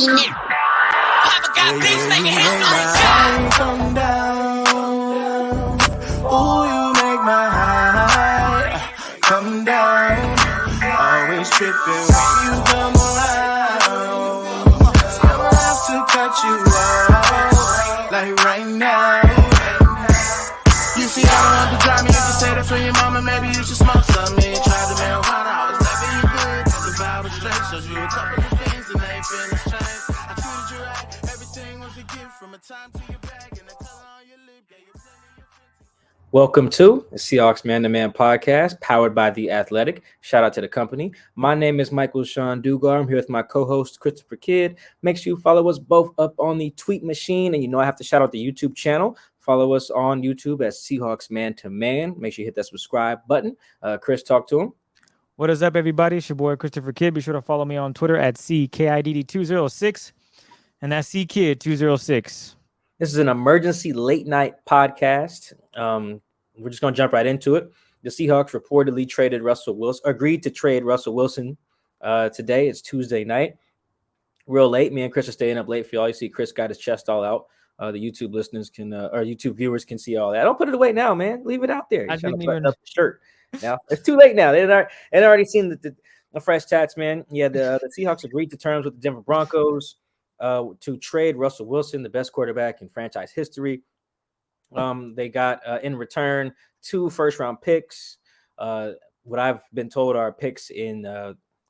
Papa got beats making hits on come down. Ooh, you make my high come down. Always tripping when you come around. I'ma have to cut you off, like right now. You see, I don't want to drive me. You can say that for your mama. Maybe you should smoke some. Me try the marijuana. I was never you good. The vibe was straight. Showed you a couple of things and they feeling strange. I treated you right. Everything was a gift from a time to your bag and the color on your lip. Yeah, you plenty of. Welcome to the Seahawks Man-to-Man podcast, powered by The Athletic. Shout out to the company. My name is Michael-Shawn I'm here with my co-host, Christopher Kidd. Make sure you follow us both up on the tweet machine. And you know I have to shout out the YouTube channel. Follow us on YouTube at Seahawks Man-to-Man. Make sure you hit that subscribe button. Chris, talk to him. What is up, everybody? It's your boy, Christopher Kidd. Be sure to follow me on Twitter at CKIDD206. And that's CKid206. This is an emergency late-night podcast. We're just going to jump right into it. The Seahawks reportedly agreed to trade Russell Wilson today. It's Tuesday night. Real late. Me and Chris are staying up late for y'all. You see Chris got his chest all out. The YouTube listeners can, or YouTube viewers can see all that. Don't put it away now, man. Leave it out there. I didn't even up the shirt. Now it's too late now. They already seen the fresh tats, man. Yeah, the Seahawks agreed to terms with the Denver Broncos to trade Russell Wilson, the best quarterback in franchise history. They got in return 2 first-round picks. What I've been told are picks in.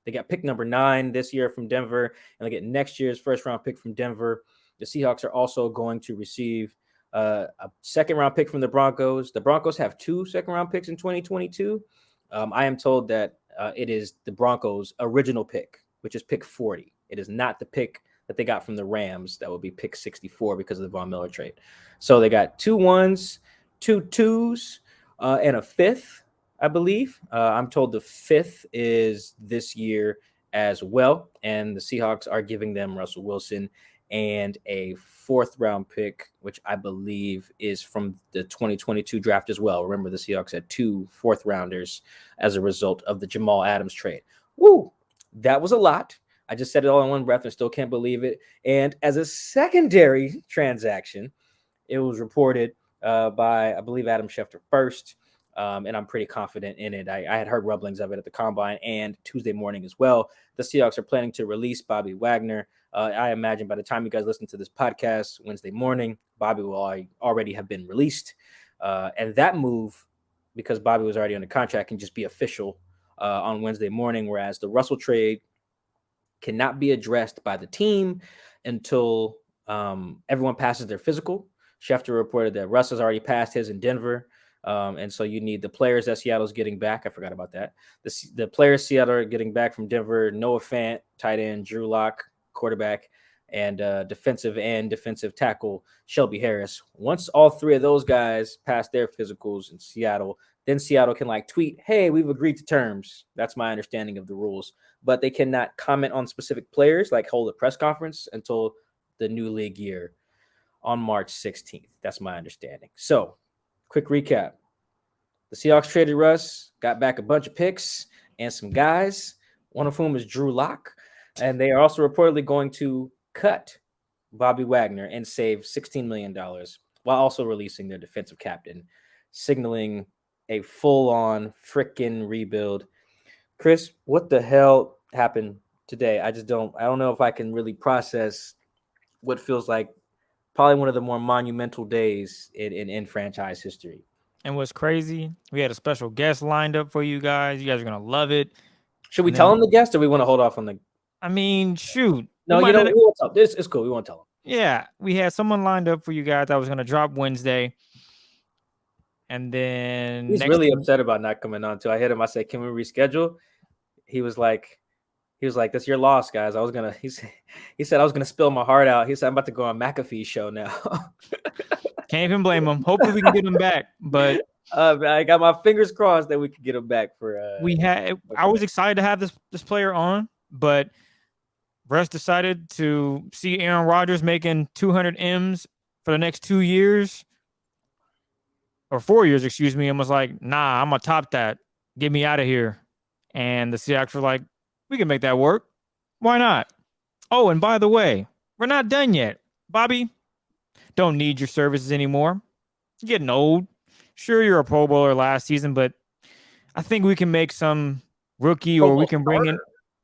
They got pick number 9 this year from Denver, and they get next year's first-round pick from Denver. The Seahawks are also going to receive a second-round pick from the Broncos. The Broncos have 2 second-round picks in 2022. I am told that it is the Broncos' original pick, which is pick 40. It is not the pick that they got from the Rams. That would be pick 64 because of the Von Miller trade. So they got 2 1s, 2 2s, and a 5th, I believe. I'm told the 5th is this year as well. And the Seahawks are giving them Russell Wilson and a 4th round pick, which I believe is from the 2022 draft as well. Remember, the Seahawks had 2 4th rounders as a result of the Jamal Adams trade. Woo! That was a lot. I just said it all in one breath and still can't believe it. And as a secondary transaction, it was reported by, I believe, Adam Schefter first, and I'm pretty confident in it. I had heard rumblings of it at the Combine and Tuesday morning as well. The Seahawks are planning to release Bobby Wagner. I imagine by the time you guys listen to this podcast Wednesday morning, Bobby will already have been released. And that move, because Bobby was already under contract, can just be official on Wednesday morning, whereas the Russell trade cannot be addressed by the team until everyone passes their physical. Schefter reported that Russ has already passed his in Denver. And so you need the players that Seattle's getting back. I forgot about that. The players Seattle are getting back from Denver: Noah Fant, tight end; Drew Lock, quarterback; and defensive tackle Shelby Harris. Once all 3 of those guys pass their physicals in Seattle, then Seattle can tweet, "Hey, we've agreed to terms." That's my understanding of the rules. But they cannot comment on specific players, hold a press conference until the new league year on March 16th. That's my understanding. So, quick recap. The Seahawks traded Russ, got back a bunch of picks and some guys, one of whom is Drew Lock. And they are also reportedly going to cut Bobby Wagner and save $16 million while also releasing their defensive captain, signaling a full-on freaking rebuild. Chris, what the hell happened today? I don't know if I can really process what feels like probably one of the more monumental days in franchise history. And what's crazy, we had a special guest lined up for you guys. You guys are going to love it. Should we tell them the guest, or we want to hold off on the... I mean, shoot. No, we won't tell them. It's cool. We won't tell them. Yeah, we had someone lined up for you guys that was going to drop Wednesday. And then... He's really upset about not coming on, too. I hit him. I said, can we reschedule? He was like, that's your loss, guys. He said I was going to spill my heart out. He said, I'm about to go on McAfee's show now. Can't even blame him. Hopefully we can get him back. But I got my fingers crossed that we could get him back for. I was excited to have this player on, but Russ decided to see Aaron Rodgers making 200 M's for the next 2 years, or 4 years, excuse me, and was like, nah, I'm going to top that. Get me out of here. And the Seahawks were like, we can make that work. Why not? Oh, and by the way, we're not done yet. Bobby, don't need your services anymore. You're getting old. Sure, you're a Pro Bowler last season, but I think we can make some rookie Pro or we Bowl can bring in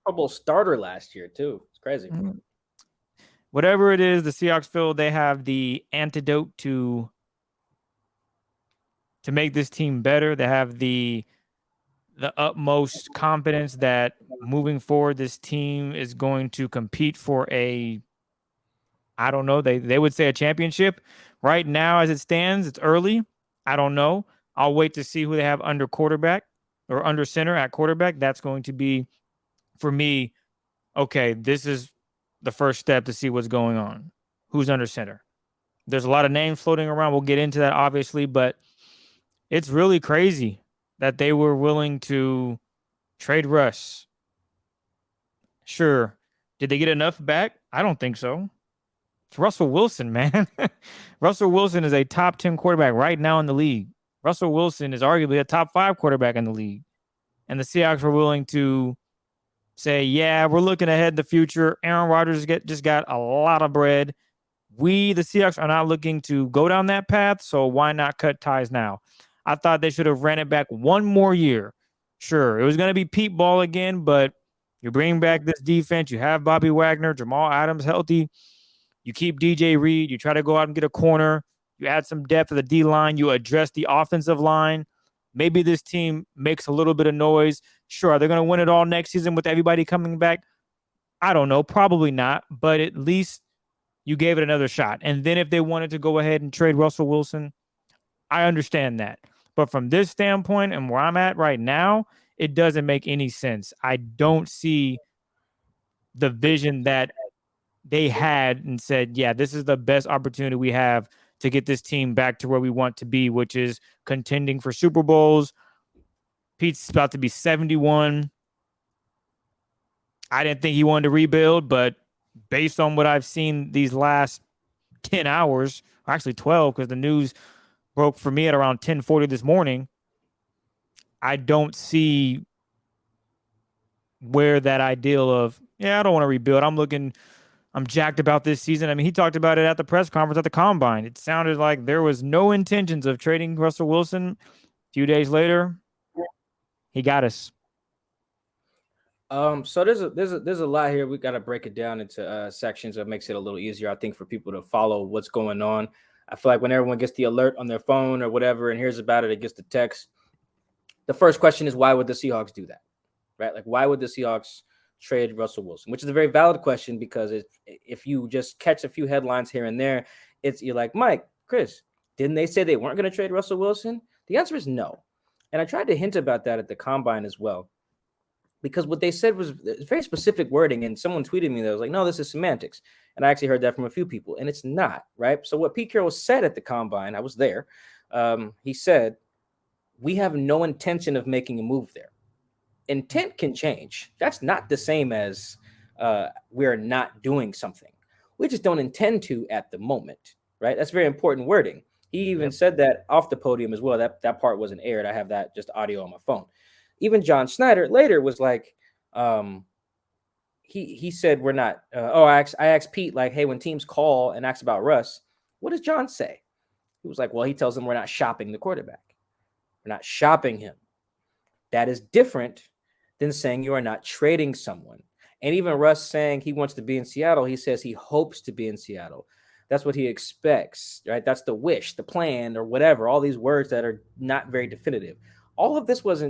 Pro Bowl starter last year too. It's crazy. whatever it is. The Seahawks feel they have the antidote to make this team better. They have the utmost confidence that moving forward, this team is going to compete for a, I don't know, they would say a championship. Right now, as it stands, it's early. I don't know. I'll wait to see who they have under quarterback or under center at quarterback. That's going to be, for me, okay, this is the first step to see what's going on. Who's under center? There's a lot of names floating around. We'll get into that, obviously, but it's really crazy that they were willing to trade Russ. Sure. Did they get enough back? I don't think so. It's Russell Wilson, man. Russell Wilson is a top 10 quarterback right now in the league. Russell Wilson is arguably a top 5 quarterback in the league. And the Seahawks were willing to say, yeah, we're looking ahead in the future. Aaron Rodgers just got a lot of bread. We, the Seahawks, are not looking to go down that path, so why not cut ties now? I thought they should have ran it back one more year. Sure, it was going to be Pete Ball again, but you're bringing back this defense. You have Bobby Wagner, Jamal Adams healthy. You keep DJ Reed. You try to go out and get a corner. You add some depth to the D-line. You address the offensive line. Maybe this team makes a little bit of noise. Sure, are they going to win it all next season with everybody coming back? I don't know. Probably not, but at least you gave it another shot. And then if they wanted to go ahead and trade Russell Wilson, I understand that. But from this standpoint and where I'm at right now, it doesn't make any sense. I don't see the vision that they had and said, yeah, this is the best opportunity we have to get this team back to where we want to be, which is contending for Super Bowls. Pete's about to be 71. I didn't think he wanted to rebuild, but based on what I've seen these last 10 hours, or actually 12, because the news broke for me at around 10:40 this morning, I don't see where that ideal of, yeah, I don't want to rebuild. I'm jacked about this season. I mean, he talked about it at the press conference at the Combine. It sounded like there was no intentions of trading Russell Wilson. A few days later, he got us. So there's a lot here. We got to break it down into sections. That makes it a little easier, I think, for people to follow what's going on. I feel like when everyone gets the alert on their phone or whatever and hears about it, it gets the text. The first question is, why would the Seahawks do that? Right? Like, why would the Seahawks trade Russell Wilson? Which is a very valid question, because if you just catch a few headlines here and there, you're like, Mike, Chris, didn't they say they weren't going to trade Russell Wilson? The answer is no. And I tried to hint about that at the Combine as well, because what they said was very specific wording, and someone tweeted me that was like, no, this is semantics. And I actually heard that from a few people, and it's not, right? So what Pete Carroll said at the Combine, I was there, he said, we have no intention of making a move there. Intent can change. That's not the same as we're not doing something. We just don't intend to at the moment, right? That's very important wording. He even said that off the podium as well. That part wasn't aired. I have that just audio on my phone. Even John Snyder later was like, he said we're not. I asked Pete, like, hey, when teams call and ask about Russ, what does John say? He was like, well, he tells them we're not shopping the quarterback. We're not shopping him. That is different than saying you are not trading someone. And even Russ saying he wants to be in Seattle, he says he hopes to be in Seattle. That's what he expects, right? That's the wish, the plan, or whatever. All these words that are not very definitive. All of this was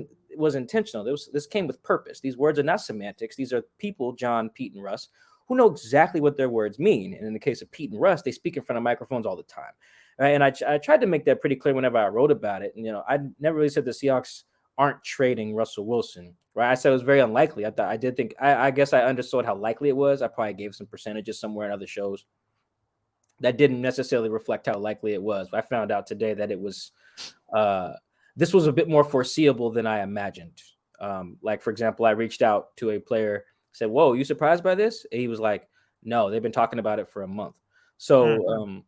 intentional. This came with purpose. These words are not semantics. These are people, John, Pete, and Russ, who know exactly what their words mean. And in the case of Pete and Russ, they speak in front of microphones all the time. Right? And I tried to make that pretty clear whenever I wrote about it. And, I never really said the Seahawks aren't trading Russell Wilson, right? I said it was very unlikely. I guess I understood how likely it was. I probably gave some percentages somewhere in other shows that didn't necessarily reflect how likely it was. I found out today that it was, this was a bit more foreseeable than I imagined. Like, for example, I reached out to a player, said, whoa, you surprised by this? And he was like, no, they've been talking about it for a month. So,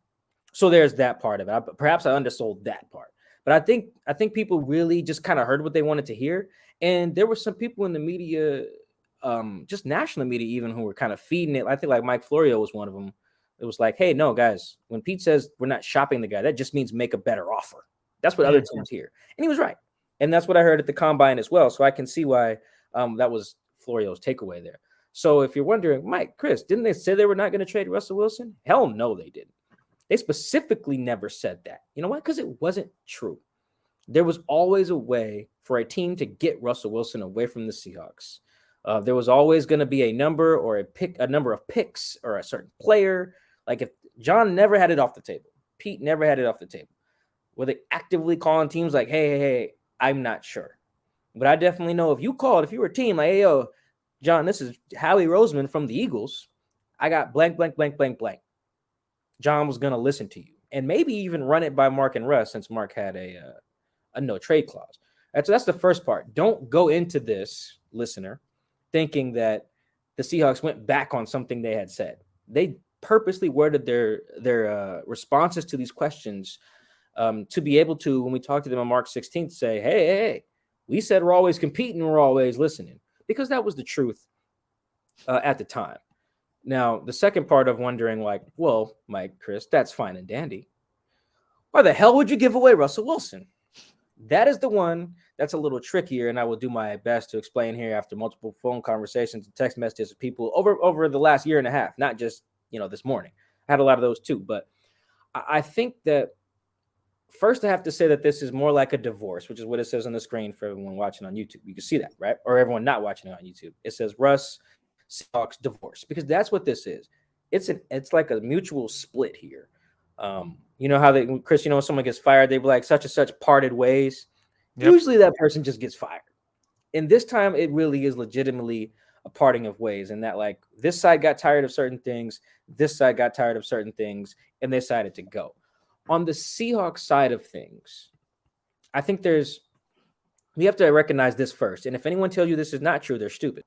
so there's that part of it. Perhaps I undersold that part. But I think people really just kind of heard what they wanted to hear. And there were some people in the media just national media even who were kind of feeding it. I think like Mike Florio was one of them. It was like, hey, no, guys, when Pete says we're not shopping the guy, that just means make a better offer. That's what other teams hear. And he was right. And that's what I heard at the combine as well. So I can see why that was Florio's takeaway there. So if you're wondering, Mike, Chris, didn't they say they were not going to trade Russell Wilson? Hell no, they didn't. They specifically never said that. You know why? Because it wasn't true. There was always a way for a team to get Russell Wilson away from the Seahawks. There was always going to be a number or a number of picks or a certain player. Like if John never had it off the table, Pete never had it off the table. Were they actively calling teams like, hey, I'm not sure. But I definitely know if you were a team like, hey, yo, John, this is Howie Roseman from the Eagles. I got blank. John was going to listen to you and maybe even run it by Mark and Russ since Mark had a no trade clause. That's the first part. Don't go into this, listener, thinking that the Seahawks went back on something they had said. They purposely worded their responses to these questions to be able to, when we talk to them on March 16th, say, hey, we said we're always competing, we're always listening, because that was the truth at the time. Now, the second part of wondering, like, well, Mike, Chris, that's fine and dandy. Why the hell would you give away Russell Wilson? That is the one that's a little trickier, and I will do my best to explain here after multiple phone conversations and text messages with people over the last year and a half, not just, this morning. I had a lot of those too, but I think that first I have to say that this is more like a divorce, which is what it says on the screen for everyone watching on YouTube. You can see that, right? Or everyone not watching it on YouTube. It says Russ Seahawks divorce, because that's what this is. It's like a mutual split here. You know how Chris, when someone gets fired, they be like such and such parted ways. Yep. Usually that person just gets fired. And this time it really is legitimately a parting of ways, and that like this side got tired of certain things, this side got tired of certain things, and they decided to go. On the Seahawks side of things, I think we have to recognize this first. And if anyone tells you this is not true, they're stupid.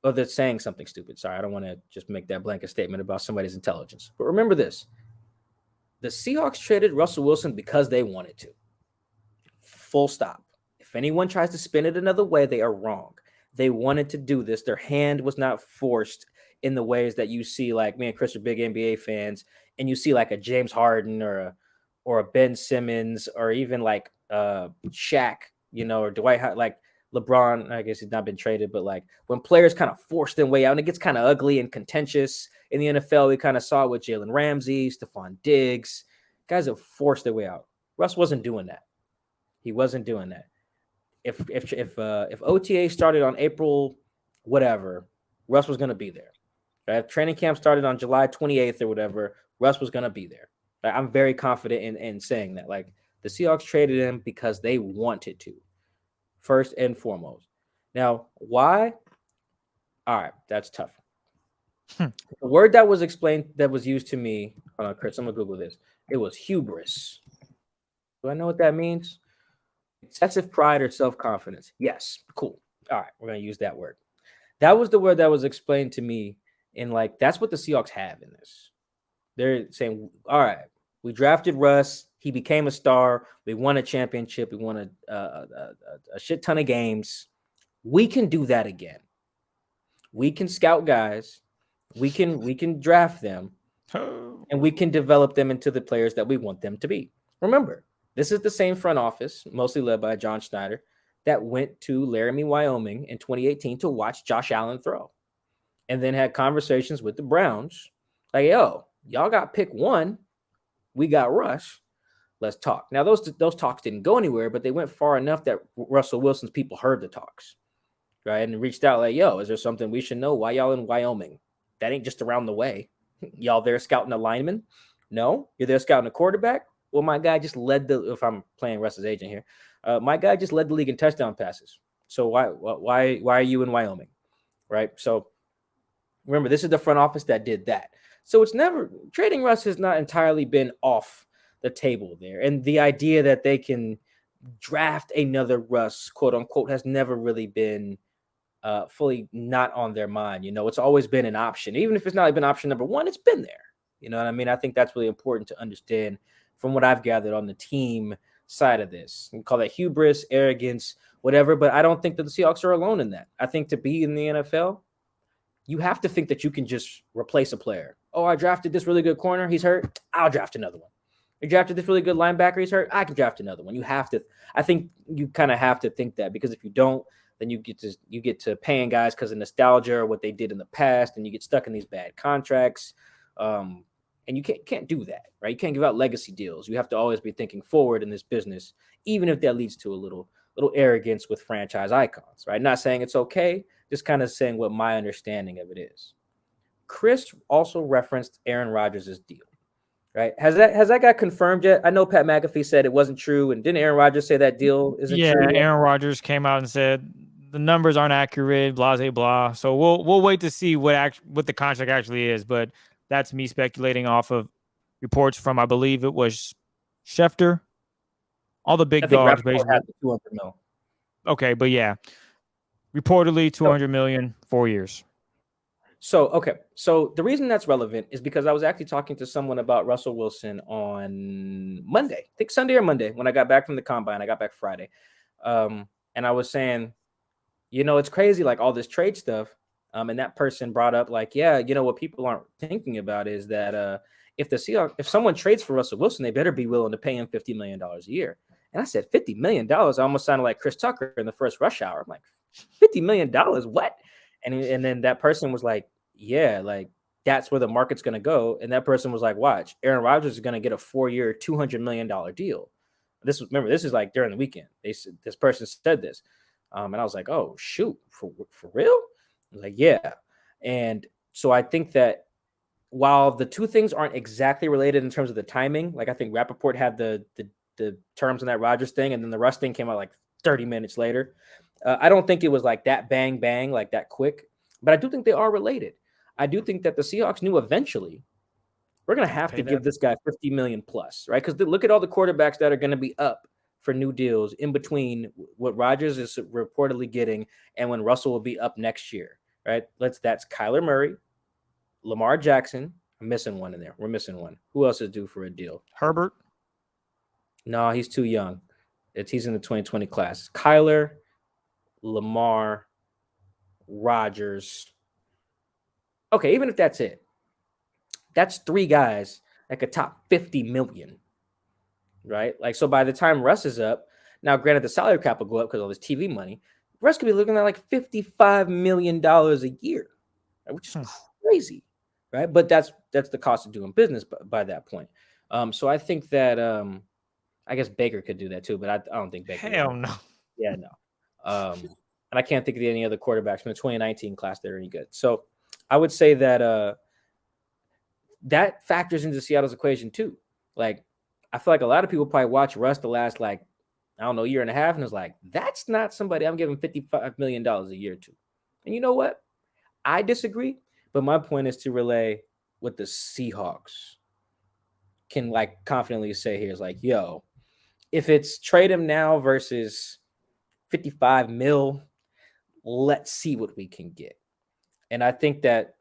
Or they're saying something stupid. Sorry, I don't want to just make that blanket statement about somebody's intelligence. But remember this. The Seahawks traded Russell Wilson because they wanted to. Full stop. If anyone tries to spin it another way, they are wrong. They wanted to do this. Their hand was not forced in the ways that you see, like me and Chris are big NBA fans, and you see like a James Harden or a Ben Simmons or even like Shaq, or Dwight, like LeBron. I guess he's not been traded, but like when players kind of force their way out and it gets kind of ugly and contentious in the NFL, we kind of saw it with Jalen Ramsey, Stephon Diggs. Guys have forced their way out. Russ wasn't doing that. He wasn't doing that. If OTA started on April whatever, Russ was going to be there. Right? If training camp started on July 28th or whatever, Russ was going to be there. Right? I'm very confident in saying that. Like the Seahawks traded him because they wanted to, first and foremost. Now, why? All right, that's tough. The word that was explained, that was used to me, hold on, Chris, I'm going to Google this. It was hubris. Do I know what that means? Excessive pride or self-confidence. Yes. Cool. All right. We're going to use that word. That was the word that was explained to me. And like, that's what the Seahawks have in this. They're saying, all right, we drafted Russ. He became a star. We won a championship. We won a shit ton of games. We can do that again. We can scout guys. We can draft them. And we can develop them into the players that we want them to be. Remember, this is the same front office, mostly led by John Schneider, that went to Laramie, Wyoming in 2018 to watch Josh Allen throw. And then had conversations with the Browns. Like, yo, y'all got pick 1. We got Russ. Let's talk. Now, those talks didn't go anywhere, but they went far enough that Russell Wilson's people heard the talks. Right? And reached out like, yo, is there something we should know? Why y'all in Wyoming? That ain't just around the way. Y'all there scouting a lineman? No? You're there scouting a quarterback? Well, my guy just led if I'm playing Russ's agent here, my guy just led the league in touchdown passes. So why are you in Wyoming? Right? So remember, this is the front office that did that. So it's never, trading Russ has not entirely been off the table there. And the idea that they can draft another Russ, quote unquote, has never really been fully not on their mind. It's always been an option. Even if it's not been option number 1, it's been there. You know what I mean? I think that's really important to understand from what I've gathered on the team side of this. We call that hubris, arrogance, whatever. But I don't think that the Seahawks are alone in that. I think to be in the NFL, you have to think that you can just replace a player. Oh, I drafted this really good corner. He's hurt. I'll draft another one. I drafted this really good linebacker. He's hurt. I can draft another one. You have to. I think you kind of have to think that, because if you don't, then you get to paying guys because of nostalgia or what they did in the past, and you get stuck in these bad contracts. And you can't do that, right? You can't give out legacy deals. You have to always be thinking forward in this business, even if that leads to a little arrogance with franchise icons, right? Not saying it's okay, just kind of saying what my understanding of it is. Chris also referenced Aaron Rodgers' deal, right? Has that got confirmed yet? I know Pat McAfee said it wasn't true, and didn't Aaron Rodgers say that deal isn't true? Yeah, Aaron Rodgers came out and said the numbers aren't accurate, blah blah blah. So we'll wait to see what the contract actually is, but that's me speculating off of reports from, I believe it was Schefter, all the big dogs basically. Had the 200 mil. Okay, but yeah, reportedly 200 million, 4 years. So, okay. So the reason that's relevant is because I was actually talking to someone about Russell Wilson on Monday, I think Sunday or Monday, when I got back from the combine. I got back Friday. And I was saying, it's crazy, like all this trade stuff. And that person brought up, like, yeah, what people aren't thinking about is that if someone trades for Russell Wilson, they better be willing to pay him $50 million a year. And I said, $50 million? I almost sounded like Chris Tucker in the first Rush Hour. I'm like, $50 million? What? And then that person was like, yeah, like that's where the market's going to go. And that person was like, watch, Aaron Rodgers is going to get a 4-year, $200 million deal. This is like during the weekend. This person said this. And I was like, oh, shoot, for real? Like, yeah. And so I think that while the two things aren't exactly related in terms of the timing, like I think Rappaport had the terms on that Rodgers thing, and then the Russ thing came out like 30 minutes later. I don't think it was like that bang, bang, like that quick, but I do think they are related. I do think that the Seahawks knew eventually we're going to have to give this guy 50 million plus, right? Because look at all the quarterbacks that are going to be up for new deals in between what Rodgers is reportedly getting and when Russell will be up next year, right? That's Kyler Murray, Lamar Jackson. I'm missing one in there. We're missing one. Who else is due for a deal? Herbert? No, he's too young. He's in the 2020 class. Kyler, Lamar, Rodgers. Okay, even if that's it, that's 3 guys that could top 50 million, right? Like, so by the time Russ is up, now granted the salary cap will go up because of all this TV money, Russ could be looking at like $55 million a year, right? Which is crazy, right? But that's the cost of doing business by that point. So I think that I guess Baker could do that too, but I don't think Baker. Hell no. Yeah, no. And I can't think of any other quarterbacks from the 2019 class that are any good. So I would say that that factors into Seattle's equation too. Like, I feel like a lot of people probably watch Russ the last, like, I don't know, year and a half, and it's like, that's not somebody I'm giving $55 million a year to. And you know what? I disagree, but my point is to relay what the Seahawks can like confidently say here is like, yo, if it's trade him now versus 55 mil, let's see what we can get. And I think that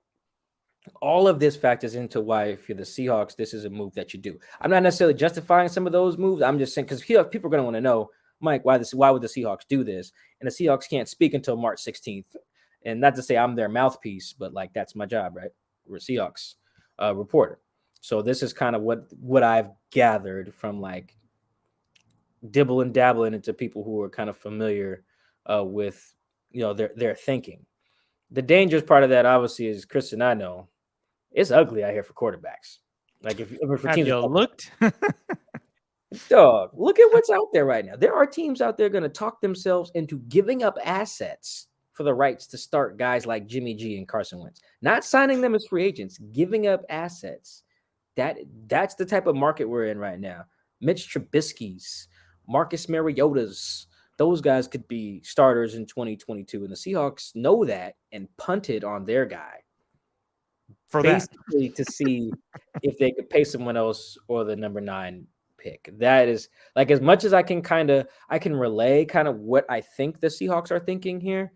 all of this factors into why, if you're the Seahawks, this is a move that you do. I'm not necessarily justifying some of those moves. I'm just saying, because people are going to want to know, Mike, why would the Seahawks do this? And the Seahawks can't speak until March 16th. And not to say I'm their mouthpiece, but like that's my job, right? We're a Seahawks reporter. So this is kind of what I've gathered from like dibble and dabbling into people who are kind of familiar with their thinking. The dangerous part of that, obviously, is Chris and I know it's ugly out here for quarterbacks. Like if for Have teams you looked? Dog, look at what's out there right now. There are teams out there going to talk themselves into giving up assets for the rights to start guys like Jimmy G and Carson Wentz, not signing them as free agents, giving up assets. That's the type of market we're in right now. Mitch Trubisky's, Marcus Mariota's, those guys could be starters in 2022, and the Seahawks know that and punted on their guy For basically to see if they could pay someone else or the number 9 pick. That is like, as much as I can relay kind of what I think the Seahawks are thinking here.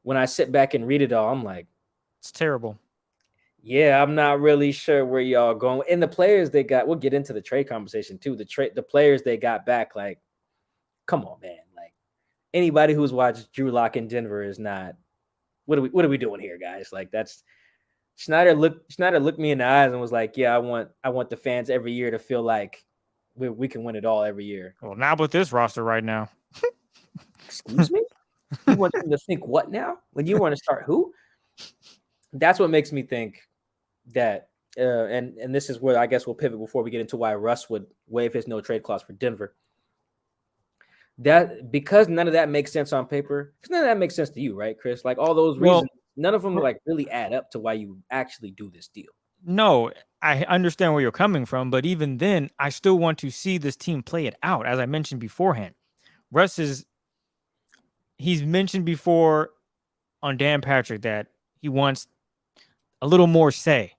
When I sit back and read it all, I'm like, it's terrible. Yeah, I'm not really sure where y'all going. And the players they got, we'll get into the trade conversation too. The players they got back, like, come on, man. Like anybody who's watched Drew Lock in Denver is not. What are we doing here, guys? Like that's Schneider looked me in the eyes and was like, yeah, I want the fans every year to feel like we can win it all every year. Well, not with this roster right now. Excuse me? You want them to think what now? When you want to start who? That's what makes me think that, and this is where I guess we'll pivot before we get into why Russ would waive his no trade clause for Denver. That because none of that makes sense on paper, because none of that makes sense to you, right, Chris? Like all those reasons, none of them like really add up to why you actually do this deal. No, I understand where you're coming from, but even then, I still want to see this team play it out, as I mentioned beforehand. He's mentioned before on Dan Patrick that he wants a little more say.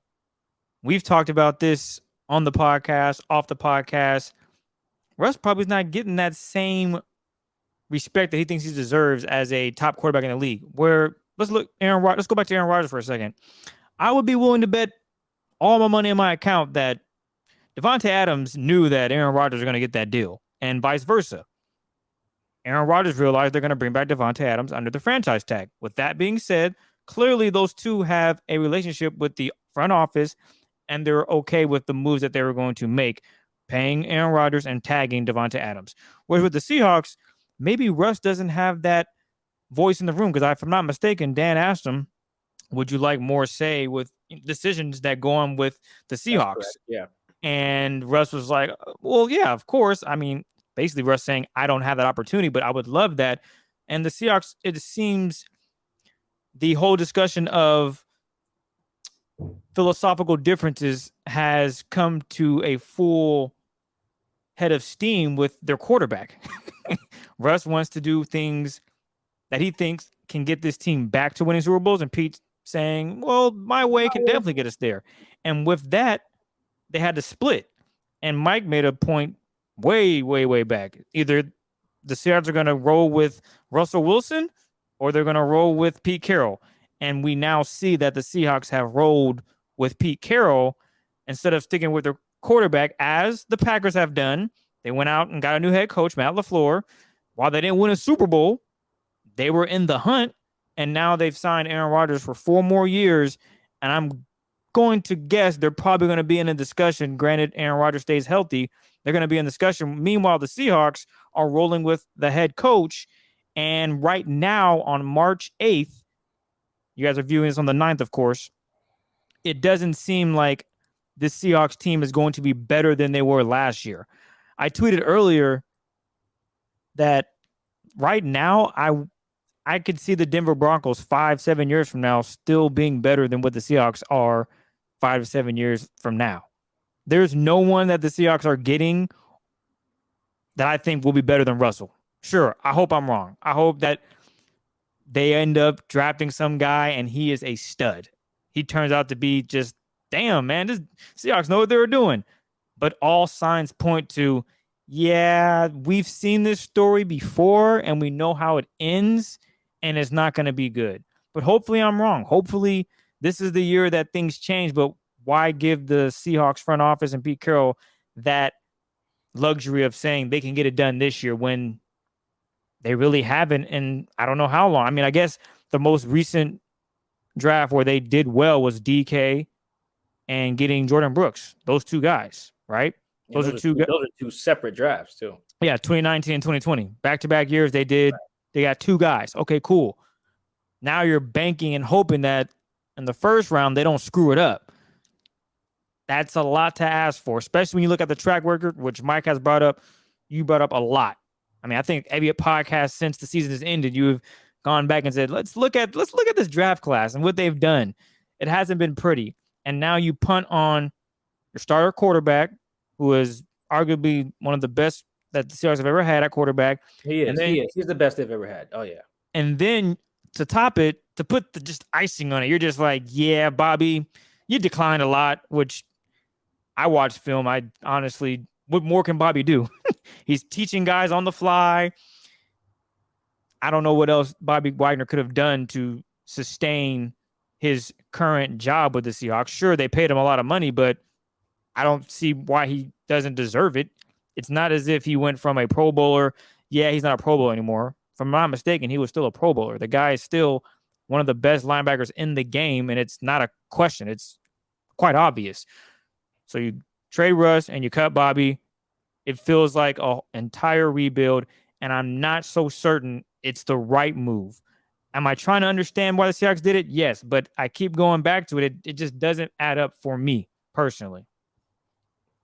We've talked about this on the podcast, off the podcast. Russ probably is not getting that same respect that he thinks he deserves as a top quarterback in the league. Where let's go back to Aaron Rodgers for a second. I would be willing to bet all my money in my account that Davante Adams knew that Aaron Rodgers was going to get that deal, and vice versa. Aaron Rodgers realized they're going to bring back Davante Adams under the franchise tag. With that being said, clearly those two have a relationship with the front office, and they're okay with the moves that they were going to make, paying Aaron Rodgers and tagging Davante Adams. Whereas with the Seahawks, maybe Russ doesn't have that voice in the room, because if I'm not mistaken, Dan asked him, would you like more say with decisions that go on with the Seahawks? Yeah. And Russ was like, well, yeah, of course. I mean, basically Russ saying, I don't have that opportunity, but I would love that. And the Seahawks, it seems the whole discussion of philosophical differences has come to a full head of steam with their quarterback. Russ wants to do things that he thinks can get this team back to winning Super Bowls, and Pete's saying, well, my way can definitely get us there. And with that, they had to split. And Mike made a point way, way, way back. Either the Seahawks are going to roll with Russell Wilson or they're going to roll with Pete Carroll. And we now see that the Seahawks have rolled with Pete Carroll instead of sticking with their quarterback, as the Packers have done. They went out and got a new head coach, Matt LaFleur. While they didn't win a Super Bowl, they were in the hunt. And now they've signed Aaron Rodgers for 4 more years. And I'm going to guess they're probably going to be in a discussion. Granted, Aaron Rodgers stays healthy. They're going to be in discussion. Meanwhile, the Seahawks are rolling with the head coach. And right now on March 8th, you guys are viewing this on the 9th, of course, it doesn't seem like this Seahawks team is going to be better than they were last year. I tweeted earlier that right now I could see the Denver Broncos 5-7 years from now still being better than what the Seahawks are 5 to 7 years from now. There's no one that the Seahawks are getting that I think will be better than Russell. Sure, I hope I'm wrong. I hope that they end up drafting some guy and he is a stud. He turns out to be just, damn, man, this Seahawks know what they were doing. But all signs point to, yeah, we've seen this story before and we know how it ends, and it's not going to be good. But hopefully I'm wrong. Hopefully this is the year that things change, but why give the Seahawks front office and Pete Carroll that luxury of saying they can get it done this year when they really haven't in I don't know how long. I mean, I guess the most recent draft where they did well was DK and getting Jordan Brooks. Those two guys, right? Yeah, those are two separate drafts too. Yeah, 2019 and 2020. Back-to-back years they did. Right. They got two guys. Okay, cool. Now you're banking and hoping that in the first round they don't screw it up. That's a lot to ask for, especially when you look at the track record, which Mike has brought up. You brought up a lot. I mean, I think every podcast since the season has ended, you've gone back and said, let's look at this draft class and what they've done. It hasn't been pretty. And now you punt on your starter quarterback, who is arguably one of the best that the Seahawks have ever had at quarterback. He is. He's the best they've ever had. Oh, yeah. And then to top it, to put the just icing on it, you're just like, yeah, Bobby, you declined a lot, which I watched film. I honestly, what more can Bobby do? He's teaching guys on the fly. I don't know what else Bobby Wagner could have done to sustain his current job with the Seahawks. Sure, they paid him a lot of money, but I don't see why he doesn't deserve it. It's not as if he went from a Pro Bowler Yeah, he's not a Pro Bowler anymore. If I'm not mistaken, he was still a Pro Bowler. The guy is still one of the best linebackers in the game, and it's not a question. It's quite obvious. So you trade Russ and you cut Bobby. It feels like an entire rebuild, and I'm not so certain it's the right move. Am I trying to understand why the Seahawks did it? Yes, but I keep going back to it. It just doesn't add up for me personally.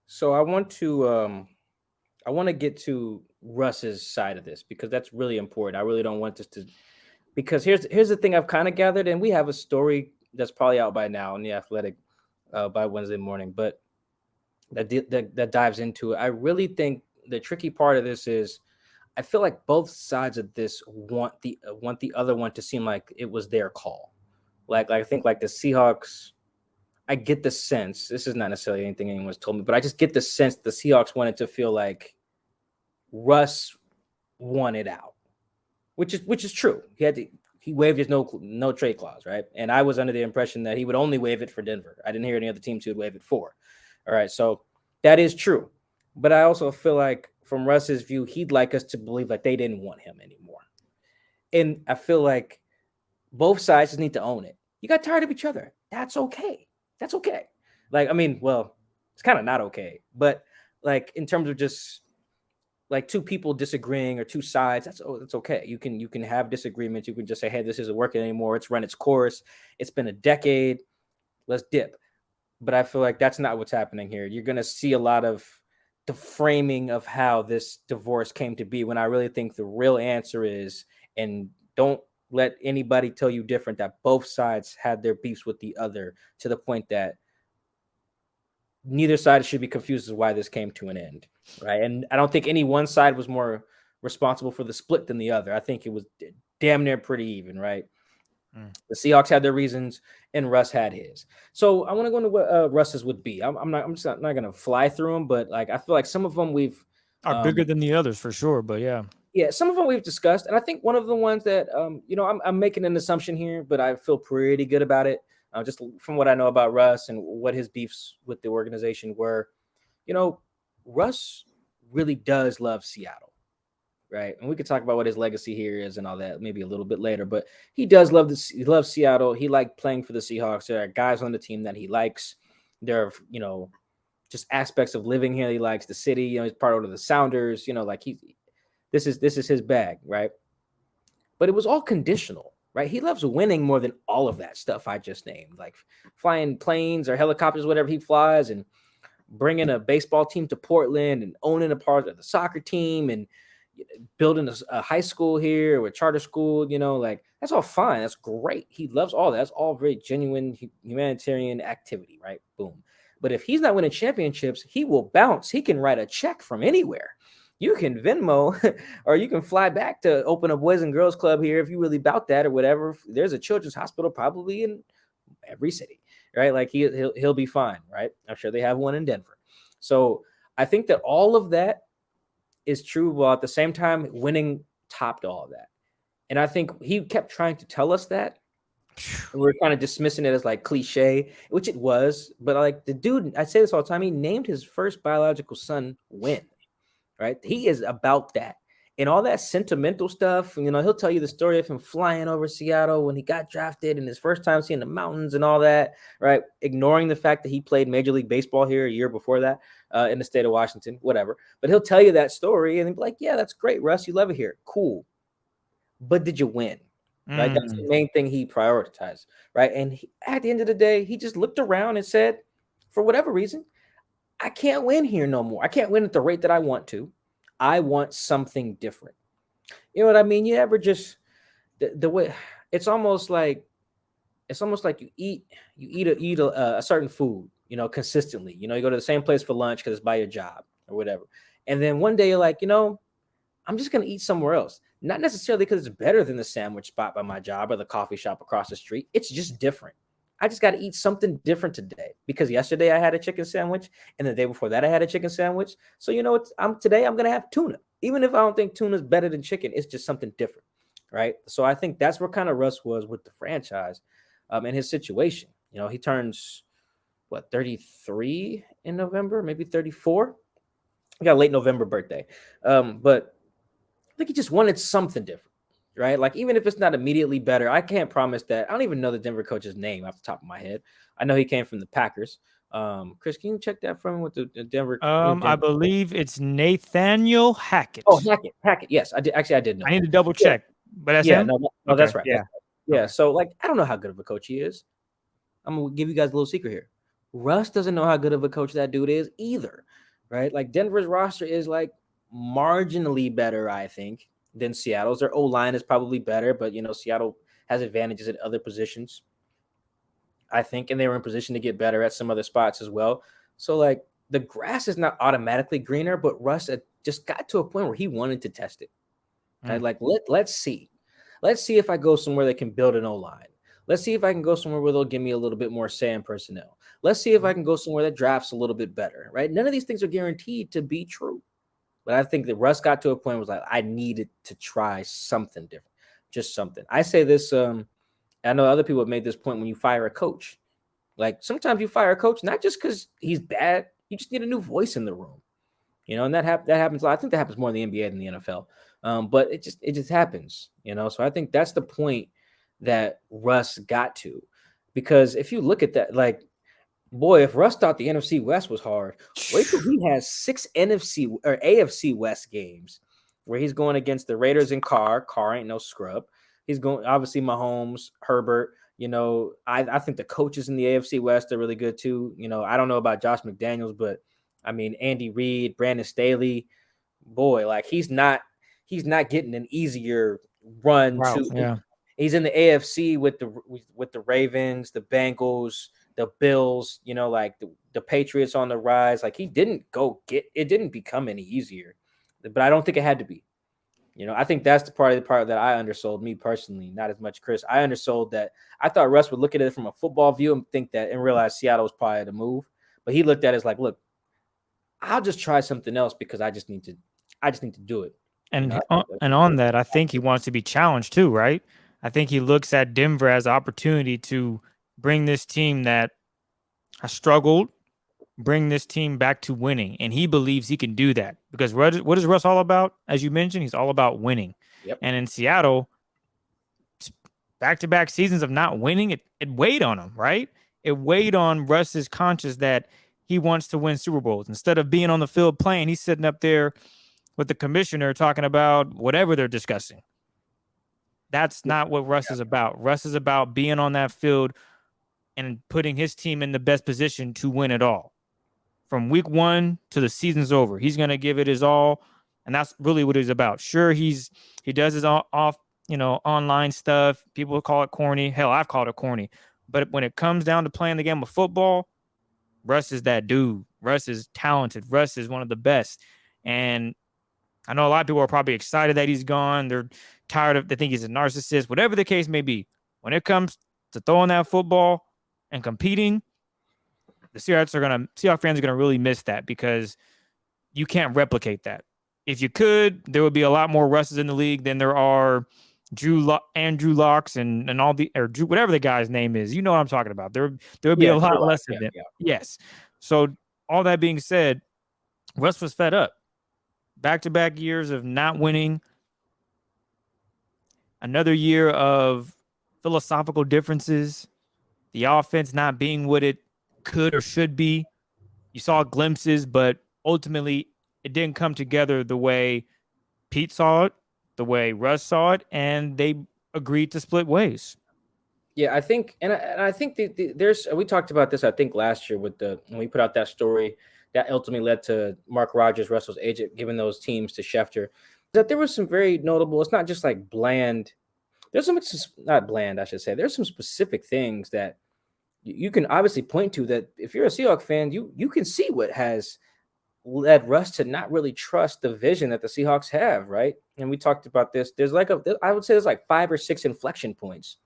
So I want to get to Russ's side of this because that's really important. I really don't want this to because here's the thing I've kind of gathered, and we have a story that's probably out by now in the Athletic by Wednesday morning, but that dives into it. I really think the tricky part of this is I feel like both sides of this want the other one to seem like it was their call. Like I think like the Seahawks, I get the sense this is not necessarily anything anyone's told me, but I just get the sense the Seahawks wanted to feel like Russ wanted out, which is true. He waived his no trade clause, right? And I was under the impression that he would only waive it for Denver. I didn't hear any other teams who would waive it for. All right, so that is true. But I also feel like from Russ's view, he'd like us to believe like they didn't want him anymore. And I feel like both sides just need to own it. You got tired of each other. That's okay. That's okay. Like, I mean, well, it's kind of not okay. But like in terms of just like two people disagreeing or two sides, that's okay. You can have disagreements. You can just say, hey, this isn't working anymore. It's run its course. It's been a decade. Let's dip. But I feel like that's not what's happening here. You're going to see a lot of the framing of how this divorce came to be when I really think the real answer is, and don't let anybody tell you different, that both sides had their beefs with the other to the point that neither side should be confused as why this came to an end, right? And I don't think any one side was more responsible for the split than the other. I think it was damn near pretty even, right? The Seahawks had their reasons, and Russ had his. So I want to go into what Russ's would be. I'm just not going to fly through them, but like I feel like some of them we've are bigger than the others for sure. But yeah, some of them we've discussed, and I think one of the ones that I'm making an assumption here, but I feel pretty good about it, just from what I know about Russ and what his beefs with the organization were. Russ really does love Seattle. Right. And we could talk about what his legacy here is and all that maybe a little bit later, but he does love this. He loves Seattle. He liked playing for the Seahawks. There are guys on the team that he likes. There are, just aspects of living here. He likes the city. He's part of the Sounders, like this is his bag. Right. But it was all conditional, right? He loves winning more than all of that stuff I just named, like flying planes or helicopters, whatever he flies, and bringing a baseball team to Portland and owning a part of the soccer team and building a high school here or a charter school, like that's all fine. That's great. He loves all that. That's all very genuine humanitarian activity, right? Boom. But if he's not winning championships, he will bounce. He can write a check from anywhere. You can Venmo or you can fly back to open a Boys and Girls Club here if you really about that or whatever. There's a children's hospital probably in every city, right? Like he'll be fine, right? I'm sure they have one in Denver. So I think that all of that is true, while at the same time winning topped all of that. And I think he kept trying to tell us that. And we're kind of dismissing it as like cliche, which it was. But like the dude, I say this all the time, he named his first biological son Win, right? He is about that. And all that sentimental stuff, he'll tell you the story of him flying over Seattle when he got drafted and his first time seeing the mountains and all that, right? Ignoring the fact that he played Major League Baseball here a year before that in the state of Washington, whatever. But he'll tell you that story and he'll be like, yeah, that's great, Russ. You love it here. Cool. But did you win? Right? That's the main thing he prioritized, right? And at the end of the day, he just looked around and said, for whatever reason, I can't win here no more. I can't win at the rate that I want to. I want something different. You know what I mean? You ever just the way it's almost like you eat a certain food, consistently. You go to the same place for lunch because it's by your job or whatever. And then one day you're like, I'm just gonna eat somewhere else. Not necessarily because it's better than the sandwich spot by my job or the coffee shop across the street. It's just different. I just got to eat something different today because yesterday I had a chicken sandwich and the day before that I had a chicken sandwich. So today I'm going to have tuna. Even if I don't think tuna is better than chicken, it's just something different, right? So I think that's where kind of Russ was with the franchise and his situation. He turns, 33 in November, maybe 34. He got a late November birthday. But think he just wanted something different, right? Like, even if it's not immediately better, I can't promise that. I don't even know the Denver coach's name off the top of my head. I know he came from the Packers. Chris, can you check that from with the Denver? I believe it's Nathaniel Hackett. Oh, Hackett. Yes, I did. Actually, I did know. I need to double check, but that's him. No, Okay, that's right. Yeah, Yeah. Okay. So, like, I don't know how good of a coach he is. I'm gonna give you guys a little secret here. Russ doesn't know how good of a coach that dude is either, right? Like, Denver's roster is like marginally better, I think, than Seattle's. Their O-line is probably better, but Seattle has advantages at other positions, I think, and they were in position to get better at some other spots as well. So, like, the grass is not automatically greener, but Russ just got to a point where he wanted to test it. Right? Like, let's see. Let's see if I go somewhere that can build an O-line. Let's see if I can go somewhere where they'll give me a little bit more say in personnel. Let's see if I can go somewhere that drafts a little bit better, right? None of these things are guaranteed to be true. But I think that Russ got to a point where was like, I needed to try something different, just something. I say this, I know other people have made this point when you fire a coach. Like, sometimes you fire a coach, not just because he's bad, you just need a new voice in the room. And that happens. I think that happens more in the NBA than the NFL. But it just happens, So I think that's the point that Russ got to, because if you look at that, like, boy, if Russ thought the NFC West was hard, wait till he has 6 NFC or AFC West games where he's going against the Raiders and Carr. Carr ain't no scrub. He's going, obviously, Mahomes, Herbert. I think the coaches in the AFC West are really good too. I don't know about Josh McDaniels, but I mean, Andy Reid, Brandon Staley, boy, like, he's not getting an easier run to. Yeah. He's in the AFC with the Ravens, the Bengals, the Bills, like the Patriots on the rise. Like, it didn't become any easier, but I don't think it had to be. I think that's the part that I undersold, me personally, not as much Chris. I undersold that. I thought Russ would look at it from a football view and think that and realize Seattle was probably the move, but he looked at it as like, look, I'll just try something else because I just need to do it. And on that, I think he wants to be challenged too, right? I think he looks at Denver as an opportunity to bring this team that has struggled, bring this team back to winning. And he believes he can do that because what is Russ all about? As you mentioned, he's all about winning. Yep. And in Seattle, back-to-back seasons of not winning, it weighed on him, right? It weighed on Russ's conscience that he wants to win Super Bowls. Instead of being on the field playing, he's sitting up there with the commissioner talking about whatever they're discussing. That's not what Russ is about. Russ is about being on that field and putting his team in the best position to win it all. From week 1 to the season's over, he's going to give it his all, and that's really what he's about. Sure, he does his online stuff. People call it corny. Hell, I've called it corny. But when it comes down to playing the game of football, Russ is that dude. Russ is talented. Russ is one of the best. And I know a lot of people are probably excited that he's gone. They're tired they think he's a narcissist, whatever the case may be. When it comes to throwing that football and competing, the Seahawks fans are going to really miss that because you can't replicate that. If you could, there would be a lot more Russes in the league than there are Andrew Locks and all or Drew, whatever the guy's name is. You know what I'm talking about. There would be a lot less of them. Yeah. Yes. So all that being said, Russ was fed up. Back-to-back years of not winning. Another year of philosophical differences. The offense not being what it could or should be. You saw glimpses, but ultimately it didn't come together the way Pete saw it, the way Russ saw it, and they agreed to split ways. Yeah, I think, and I think there's, we talked about this, I think, last year when we put out that story that ultimately led to Mark Rogers, Russell's agent, giving those teams to Schefter, that there was some very notable, it's not just like bland, there's some, not bland, I should say, there's some specific things that you can obviously point to that if you're a Seahawks fan, you can see what has led Russ to not really trust the vision that the Seahawks have, right? And we talked about this. There's I would say there's like 5 or 6 inflection points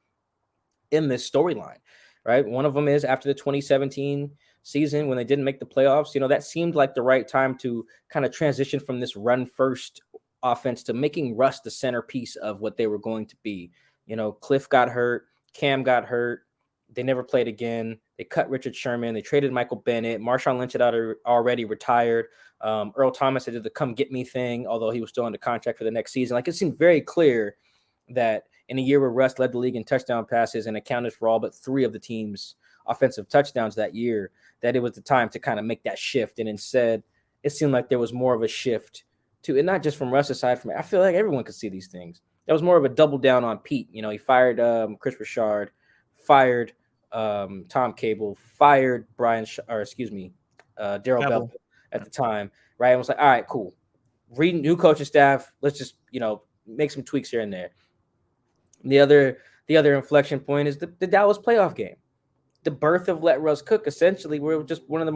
in this storyline, right? One of them is after the 2017 season when they didn't make the playoffs. That seemed like the right time to kind of transition from this run first offense to making Russ the centerpiece of what they were going to be. Cliff got hurt, Cam got hurt. They never played again. They cut Richard Sherman. They traded Michael Bennett. Marshawn Lynch had already retired. Earl Thomas did the come get me thing, although he was still under contract for the next season. Like, it seemed very clear that in a year where Russ led the league in touchdown passes and accounted for all but 3 of the team's offensive touchdowns that year, that it was the time to kind of make that shift. And instead, it seemed like there was more of a shift to, and not just from Russ aside from it. I feel like everyone could see these things. That was more of a double down on Pete. You know, he fired Chris Richard, fired Tom Cable, fired Daryl Bell at the time, right? And was like, all right, cool. New coaching staff. Let's just, make some tweaks here and there. The other inflection point is the Dallas playoff game. The birth of Let Russ Cook, essentially, were just one of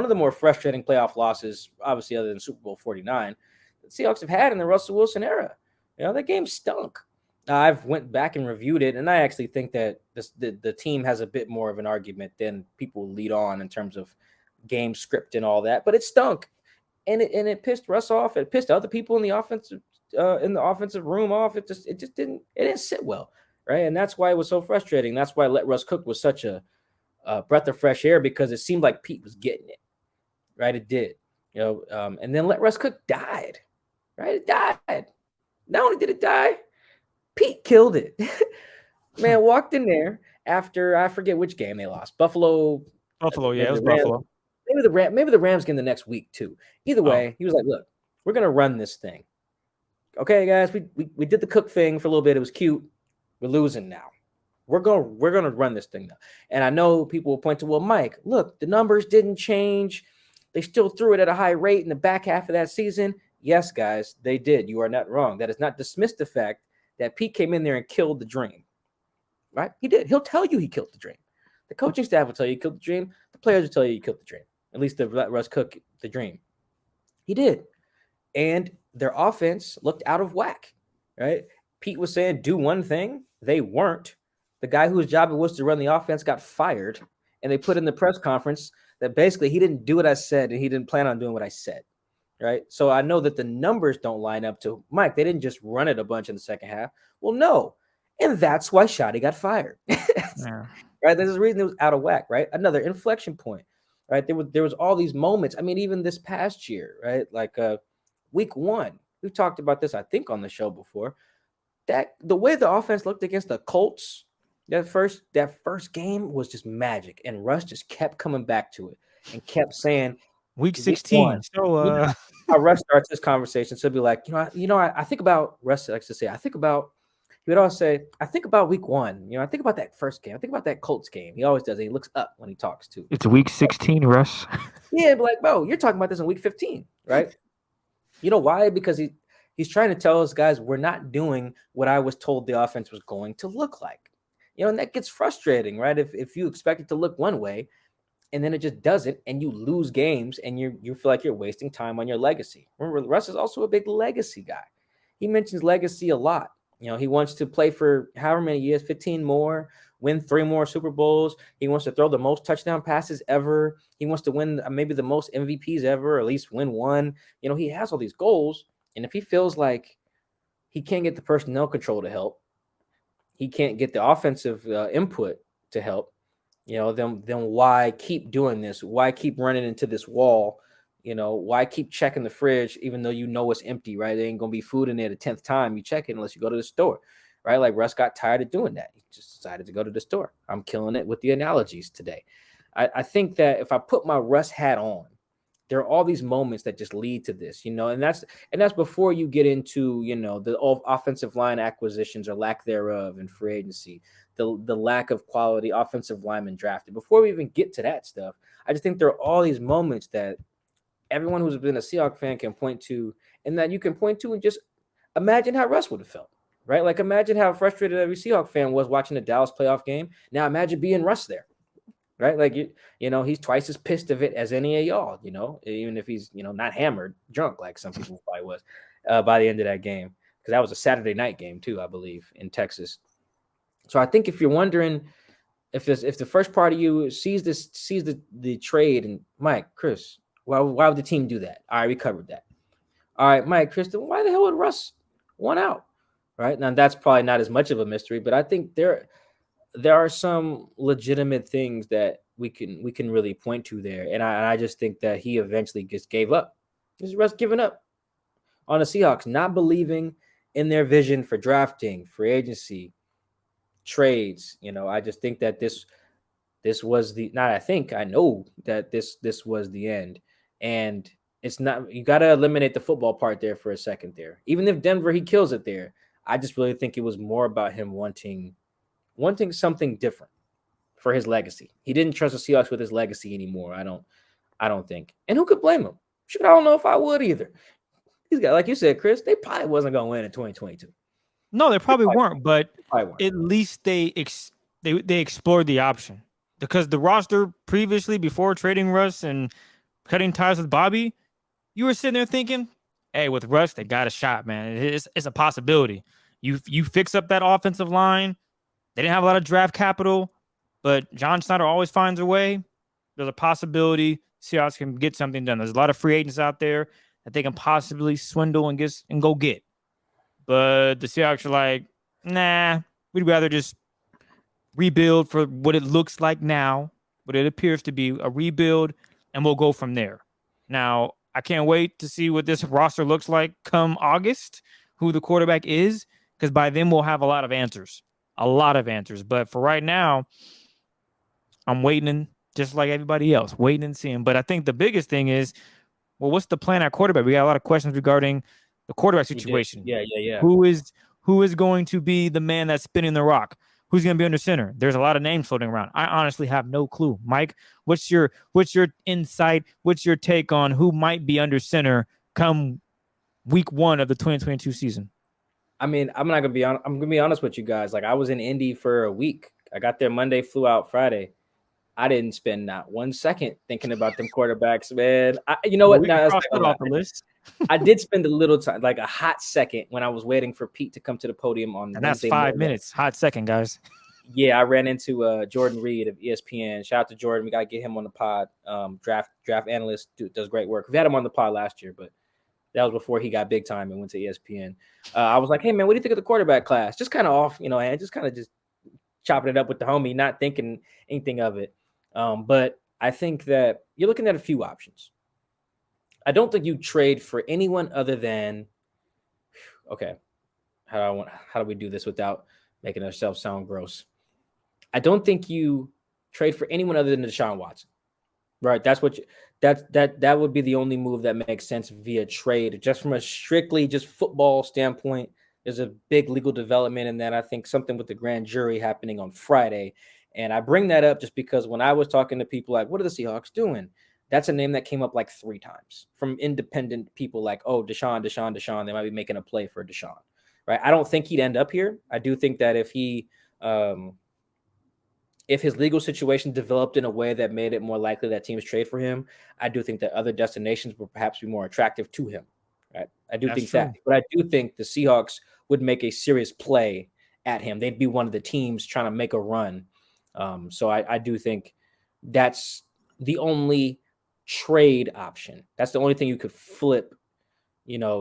the more frustrating playoff losses, obviously, other than Super Bowl 49, the Seahawks have had in the Russell Wilson era. That game stunk. I've went back and reviewed it, and I actually think that the team has a bit more of an argument than people lead on in terms of game script and all that. But it stunk, and it pissed Russ off. It pissed other people in the offensive room off. It didn't sit well, right? And that's why it was so frustrating. That's why Let Russ Cook was such a breath of fresh air, because it seemed like Pete was getting it, right? It did, and then Let Russ Cook died, right? It died. Not only did it die, Pete killed it. Man, walked in there after, I forget which game they lost. Buffalo, yeah, it was Buffalo. Maybe the Rams game the next week too. Either way, he was like, look, we're going to run this thing. Okay, guys, we did the Cook thing for a little bit. It was cute. We're losing now. We're going to run this thing now. And I know people will point to, well, Mike, look, the numbers didn't change. They still threw it at a high rate in the back half of that season. Yes, guys, they did. You are not wrong. That does not dismiss the fact that Pete came in there and killed the dream, right? He did. He'll tell you he killed the dream. The coaching staff will tell you he killed the dream. The players will tell you he killed the dream. At least the Russ Cook, the dream. He did. And their offense looked out of whack, right? Pete was saying, do one thing. They weren't. The guy whose job it was to run the offense got fired, and they put in the press conference that basically he didn't do what I said, and he didn't plan on doing what I said, right? So I know that the numbers don't line up to, Mike, they didn't just run it a bunch in the second half. Well, no. And that's why Shoddy got fired. Yeah. Right? There's a reason it was out of whack, right? Another inflection point, right? There was all these moments. I mean, even this past year, right? Like week 1, we've talked about this, I think, on the show before, that the way the offense looked against the Colts, that first game was just magic. And Russ just kept coming back to it and kept saying, Week 16. So how Russ starts this conversation. So he'll be like, I think about, Russ likes to say, he would always say, I think about week 1. I think about that first game. I think about that Colts game. He always does it. He looks up when he talks to. It's week 16, Russ. Yeah, but like, bro, you're talking about this in week 15, right? You know why? Because he's trying to tell us, guys, we're not doing what I was told the offense was going to look like. And that gets frustrating, right? If you expect it to look one way and then it just doesn't, and you lose games and you feel like you're wasting time on your legacy. Remember, Russ is also a big legacy guy. He mentions legacy a lot. He wants to play for however many years, 15 more, win 3 more Super Bowls. He wants to throw the most touchdown passes ever. He wants to win maybe the most MVPs ever, or at least win one. He has all these goals. And if he feels like he can't get the personnel control to help, he can't get the offensive input to help, then why keep doing this? Why keep running into this wall? Why keep checking the fridge even though it's empty, right? There ain't going to be food in there the 10th time you check it unless you go to the store, right? Like Russ got tired of doing that. He just decided to go to the store. I'm killing it with the analogies today. I think that if I put my Russ hat on, there are all these moments that just lead to this, and that's before you get into, the offensive line acquisitions or lack thereof in free agency, the lack of quality offensive linemen drafted. Before we even get to that stuff, I just think there are all these moments that everyone who's been a Seahawks fan can point to, and that you can point to and just imagine how Russ would have felt, right? Like imagine how frustrated every Seahawks fan was watching the Dallas playoff game. Now imagine being Russ there. Right, like he's twice as pissed of it as any of y'all. Even if he's not hammered, drunk like some people probably was by the end of that game, because that was a Saturday night game too, I believe, in Texas. So I think if you're wondering if the first part of you sees the trade, and Mike, Chris, why would the team do that? All right, we covered that. All right, Mike, Chris, then why the hell would Russ want out? Right now, that's probably not as much of a mystery, but I think there are some legitimate things that we can really point to there. And I just think that he eventually just gave up. This is Russ giving up on the Seahawks, not believing in their vision for drafting, free agency, trades. I just think that this was the not. I know that this was the end, and it's not. You got to eliminate the football part there for a second there. Even if Denver he kills it there, I just really think it was more about him wanting something different for his legacy. He didn't trust the Seahawks with his legacy anymore. I don't think. And who could blame him? Shoot, I don't know if I would either. These guys, like you said, Chris, they probably wasn't going to win in 2022. No, they probably weren't, but weren't. At least they explored the option, because the roster previously, before trading Russ and cutting ties with Bobby, you were sitting there thinking, hey, with Russ, they got a shot, man. It's a possibility. You fix up that offensive line. They didn't have a lot of draft capital, but John Snyder always finds a way. There's a possibility Seahawks can get something done. There's a lot of free agents out there that they can possibly swindle and go get. But the Seahawks are like, nah, we'd rather just rebuild for what it looks like now, what it appears to be a rebuild, and we'll go from there. Now, I can't wait to see what this roster looks like come August, who the quarterback is, because by then we'll have a lot of answers. But for right now, I'm waiting, just like everybody else, waiting and seeing. But I think the biggest thing is, well, what's the plan at quarterback? We got a lot of questions regarding the quarterback situation. Yeah. Who is going to be the man that's spinning the rock? Who's going to be under center? There's a lot of names floating around. I honestly have no clue. Mike, what's your insight? What's your take on who might be under center come week 1 of the 2022 season? I mean, I'm gonna be honest with you guys. Like, I was in Indy for a week. I got there Monday, flew out Friday. I didn't spend not 1 second thinking about them quarterbacks, man. You know what? Off the list. I did spend a little time, like a hot second, when I was waiting for Pete to come to the podium on and that's Wednesday 5 morning. minutes. Hot second, guys. Yeah, I ran into Jordan Reed of ESPN. Shout out to Jordan. We got to get him on the pod. Draft analyst, does great work. We had him on the pod last year, but that was before he got big time and went to ESPN. I was like, hey, man, what do you think of the quarterback class? Just kind of off, and just kind of just chopping it up with the homie, not thinking anything of it. But I think that you're looking at a few options. I don't think you trade for anyone other than, okay, how do we do this without making ourselves sound gross? I don't think you trade for anyone other than Deshaun Watson, right? That's what that would be the only move that makes sense via trade. Just from a strictly just football standpoint, there's a big legal development in that. I think something with the grand jury happening on Friday. And I bring that up just because when I was talking to people like, what are the Seahawks doing? That's a name that came up like 3 times from independent people like, oh, Deshaun. They might be making a play for Deshaun, right? I don't think he'd end up here. I do think that if his legal situation developed in a way that made it more likely that teams trade for him, I do think that other destinations would perhaps be more attractive to him, right? I do think that. But I do think the Seahawks would make a serious play at him. They'd be one of the teams trying to make a run. So I do think that's the only trade option. That's the only thing you could flip,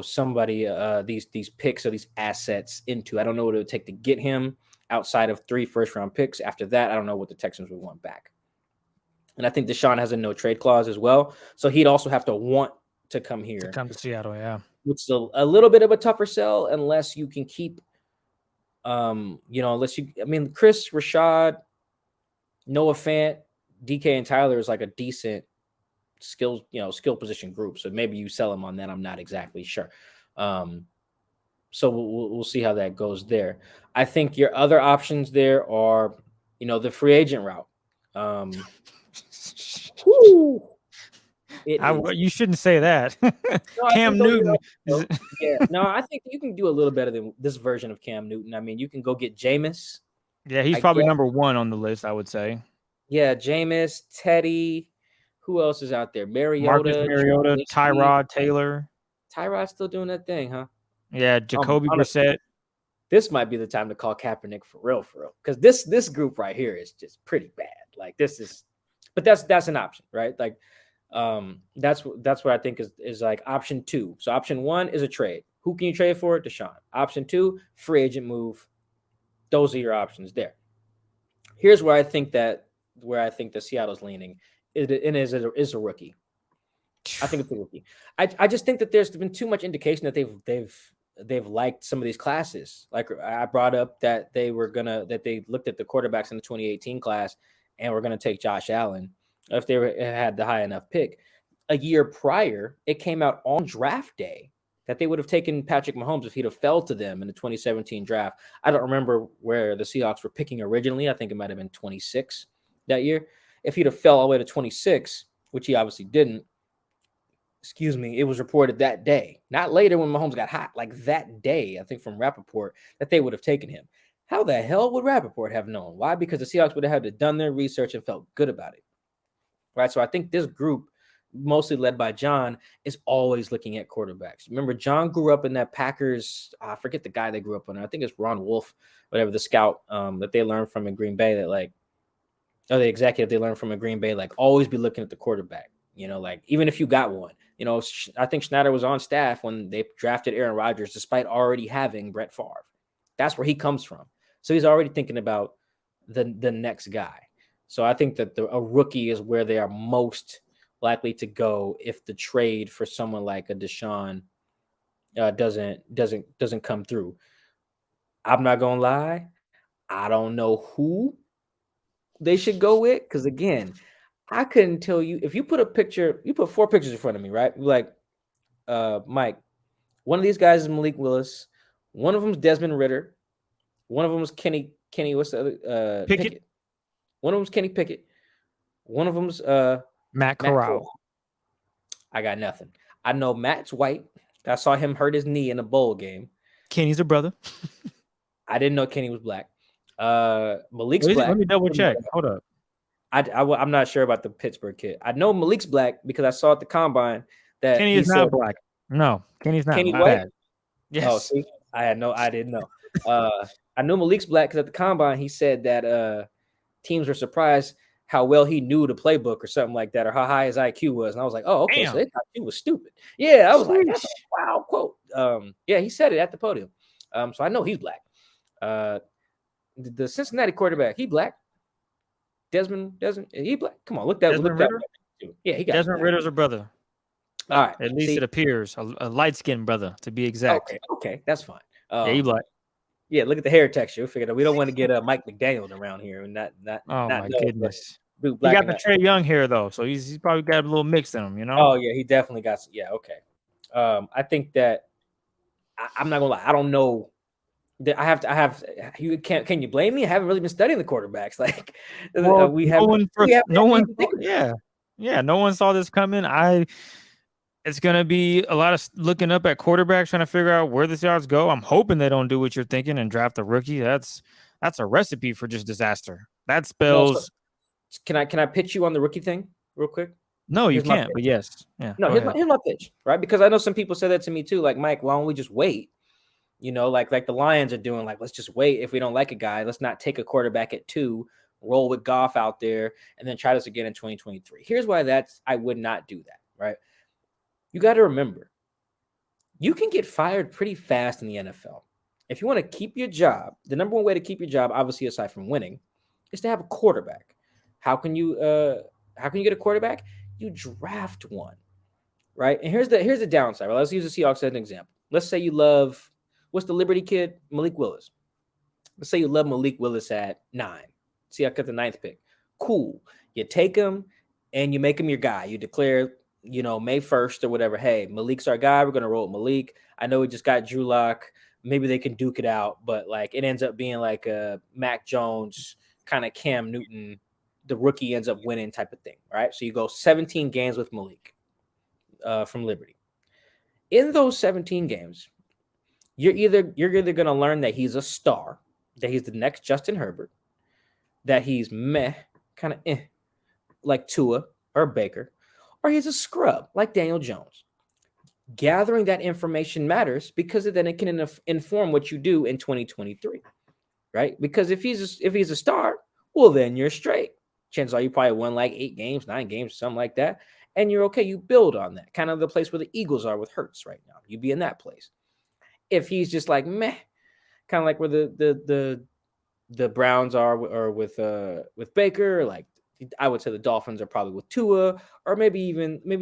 somebody, these picks or these assets into. I don't know what it would take to get him outside of 3 first-round picks. After that, I don't know what the Texans would want back. And I think Deshaun has a no-trade clause as well. So he'd also have to want to come here. To come to Seattle, yeah. Which is a little bit of a tougher sell unless you can keep, Chris, Rashad, Noah Fant, DK, and Tyler is like a decent skill position group. So maybe you sell them on that. I'm not exactly sure. So we'll see how that goes there. I think your other options there are, the free agent route. You shouldn't say that. No, Cam Newton. I think you can do a little better than this version of Cam Newton. I mean, you can go get Jameis. Yeah, he's probably number 1 on the list, I would say. Yeah, Jameis, Teddy. Who else is out there? Marcus Mariota, Tyrod Taylor. Tyrod's still doing that thing, huh? Yeah, Jacoby Brissett. This might be the time to call Kaepernick for real. Because this group right here is just pretty bad. Like, but that's an option, right? Like, that's what I think is like option 2. So option 1 is a trade. Who can you trade for? Deshaun. Option 2, free agent move. Those are your options there. Here's where I think that where I think the Seattle's leaning. It is a rookie. I think it's a rookie. I just think that there's been too much indication that they've liked some of these classes. Like I brought up that they looked at the quarterbacks in the 2018 class and were gonna take Josh Allen if had the high enough pick. A year prior, it came out on draft day that they would have taken Patrick Mahomes if he'd have fell to them in the 2017 draft. I don't remember where the Seahawks were picking originally. I think it might have been 26 that year. If he'd have fell all the way to 26, which he obviously didn't, it was reported that day, not later when Mahomes got hot, like that day, I think from Rappaport, that they would have taken him. How the hell would Rappaport have known? Why? Because the Seahawks would have had to done their research and felt good about it. Right. So I think this group, mostly led by John, is always looking at quarterbacks. Remember, John grew up in that Packers. I forget the guy they grew up on. I think it's Ron Wolf, whatever, the scout that they learned from in Green Bay, the executive they learned from in Green Bay, always be looking at the quarterback. Even if you got one, I think Schneider was on staff when they drafted Aaron Rodgers, despite already having Brett Favre. That's where he comes from. So he's already thinking about the next guy. So I think that a rookie is where they are most likely to go if the trade for someone like a Deshaun doesn't come through. I'm not gonna lie, I don't know who they should go with, because again, I couldn't tell you. If you put four pictures in front of me, right? Mike, one of these guys is Malik Willis, one of them is Desmond Ritter, one of them is Kenny. What's the other? Pickett. One of them is Kenny Pickett. One of them's Matt Corral. I got nothing. I know Matt's white. I saw him hurt his knee in a bowl game. Kenny's a brother. I didn't know Kenny was black. Malik's black. Let me double check. Hold up. I'm not sure about the Pittsburgh kid. I know Malik's black because I saw at the combine that Kenny is not black. No, Kenny's not. Kenny white. Yes. Oh, see, I didn't know. I know Malik's black because at the combine he said that teams were surprised how well he knew the playbook or something like that, or how high his IQ was. And I was like, oh, okay, damn. so they thought he was stupid. Yeah, I was like, that's a wow quote. Yeah, he said it at the podium. So I know he's black. The Cincinnati quarterback, he black. Desmond, he black. Come on, look that. Desmond Ritter? Yeah, he got Desmond Ritter's a brother. All right, at least it appears a light-skinned brother, to be exact. Okay, that's fine. Yeah, he black. Yeah, look at the hair texture. We figured we don't want to get Mike McDaniel around here and not. Oh not my goodness. He got the Trey Young hair though, so he's probably got a little mix in him, Oh yeah, he definitely got. Yeah, okay. I think that I'm not gonna lie. I don't know. I have. You can't. Can you blame me? I haven't really been studying the quarterbacks. No one saw this coming. It's gonna be a lot of looking up at quarterbacks, trying to figure out where the Seahawks go. I'm hoping they don't do what you're thinking and draft a rookie. That's a recipe for just disaster. That spells. Can I pitch you on the rookie thing real quick? No, you can't. But yes, yeah. No, here's my pitch, right? Because I know some people said that to me too. Like, Mike, why don't we just wait? Like the Lions are doing. Like, let's just wait. If we don't like a guy, let's not take a quarterback at 2, roll with Goff out there, and then try this again in 2023. Here's why I would not do that, right? You got to remember, you can get fired pretty fast in the NFL. If you want to keep your job, the number one way to keep your job, obviously aside from winning, is to have a quarterback. How can you get a quarterback? You draft one, right? And here's the downside. Well, let's use the Seahawks as an example. Let's say you love, what's the Liberty kid? Malik Willis. Let's say you love Malik Willis at 9. Seahawks got the 9th pick. Cool. You take him and you make him your guy. You declare, May 1st or whatever. Hey, Malik's our guy. We're going to roll with Malik. I know we just got Drew Lock. Maybe they can duke it out, but it ends up being like a Mac Jones kind of Cam Newton. The rookie ends up winning type of thing, right? So you go 17 games with Malik from Liberty. In those 17 games, you're either going to learn that he's a star, that he's the next Justin Herbert, that he's kind of like Tua or Baker, or he's a scrub like Daniel Jones. Gathering that information matters because then it can inform what you do in 2023, right? Because if he's a star, well, then you're straight. Chances are you probably won like 8 games, 9 games, something like that, and you're okay. You build on that, kind of the place where the Eagles are with Hurts right now. You be in that place. If he's just like meh, kind of like where the Browns are, or with Baker, like I would say the Dolphins are probably with Tua, or maybe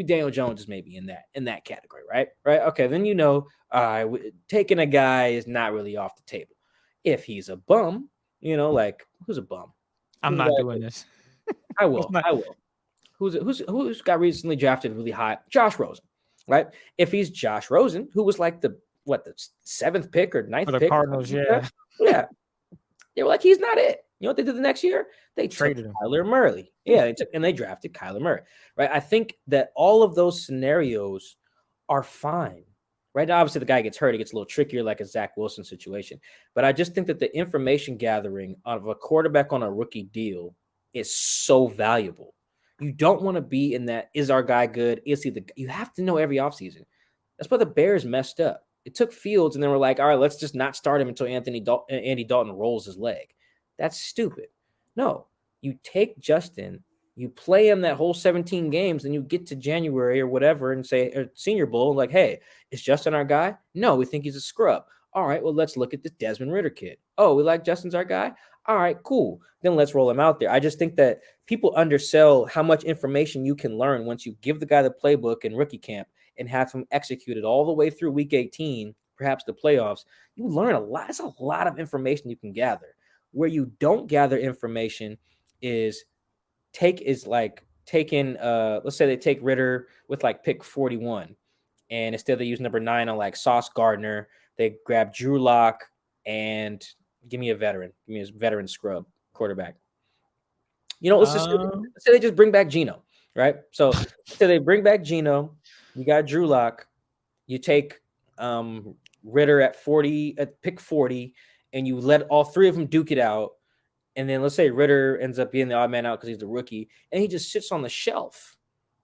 Daniel Jones is maybe in that category, right? Right. Okay, then taking a guy is not really off the table. If he's a bum, like who's a bum? I'm not doing this. I will. Who's got recently drafted really high? Josh Rosen, right? If he's Josh Rosen, who was like the 7th pick or 9th For the pick, Cardinals, yeah. They were like, he's not it. You know what they did the next year? They Traded took him. Kyler Murray. Yeah, they drafted Kyler Murray. Right. I think that all of those scenarios are fine. Right now, obviously, the guy gets hurt. It gets a little trickier, like a Zach Wilson situation. But I just think that the information gathering of a quarterback on a rookie deal is so valuable. You don't want to be in that, is our guy good? Is he you have to know every offseason. That's why the Bears messed up. It took Fields, and then we're like, all right, let's just not start him until Andy Dalton rolls his leg. That's stupid. No, you take Justin, you play him that whole 17 games, and you get to January or whatever and say, or Senior Bowl, like, hey, is Justin our guy? No, we think he's a scrub. All right, well, let's look at this Desmond Ridder kid. Oh, we like Justin's our guy? All right, cool. Then let's roll him out there. I just think that people undersell how much information you can learn once you give the guy the playbook in rookie camp and have him execute it all the way through week 18, perhaps the playoffs. You learn a lot. It's a lot of information you can gather. Where you don't gather information is taking let's say they take Ridder with like pick 41, and instead they use number 9 on like Sauce Gardner. They grab Drew Lock and give me a veteran scrub quarterback. Let's say they just bring back Geno, right? So they bring back Geno. You got Drew Lock. You take Ridder at pick 40, and you let all 3 of them duke it out. And then let's say Ridder ends up being the odd man out because he's the rookie, and he just sits on the shelf,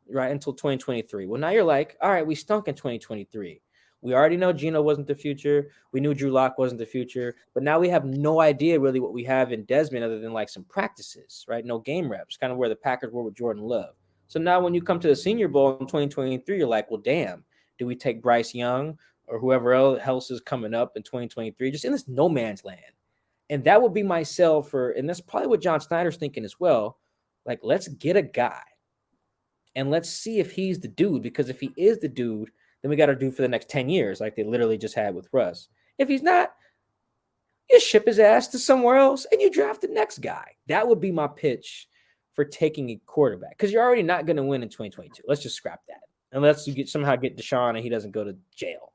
right, until 2023. Well, now you're like, all right, we stunk in 2023. We already know Geno wasn't the future. We knew Drew Lock wasn't the future. But now we have no idea really what we have in Desmond other than like some practices, right? No game reps, kind of where the Packers were with Jordan Love. So now when you come to the Senior Bowl in 2023, you're like, well, damn, do we take Bryce Young or whoever else is coming up in 2023, just in this no man's land? And that would be my sell and that's probably what John Snyder's thinking as well. Like, let's get a guy and let's see if he's the dude, because if he is the dude, then we got to do for the next 10 years, like they literally just had with Russ. If he's not, you ship his ass to somewhere else and you draft the next guy. That would be my pitch for taking a quarterback, because you're already not going to win in 2022. Let's just scrap that. Unless you somehow get Deshaun and he doesn't go to jail.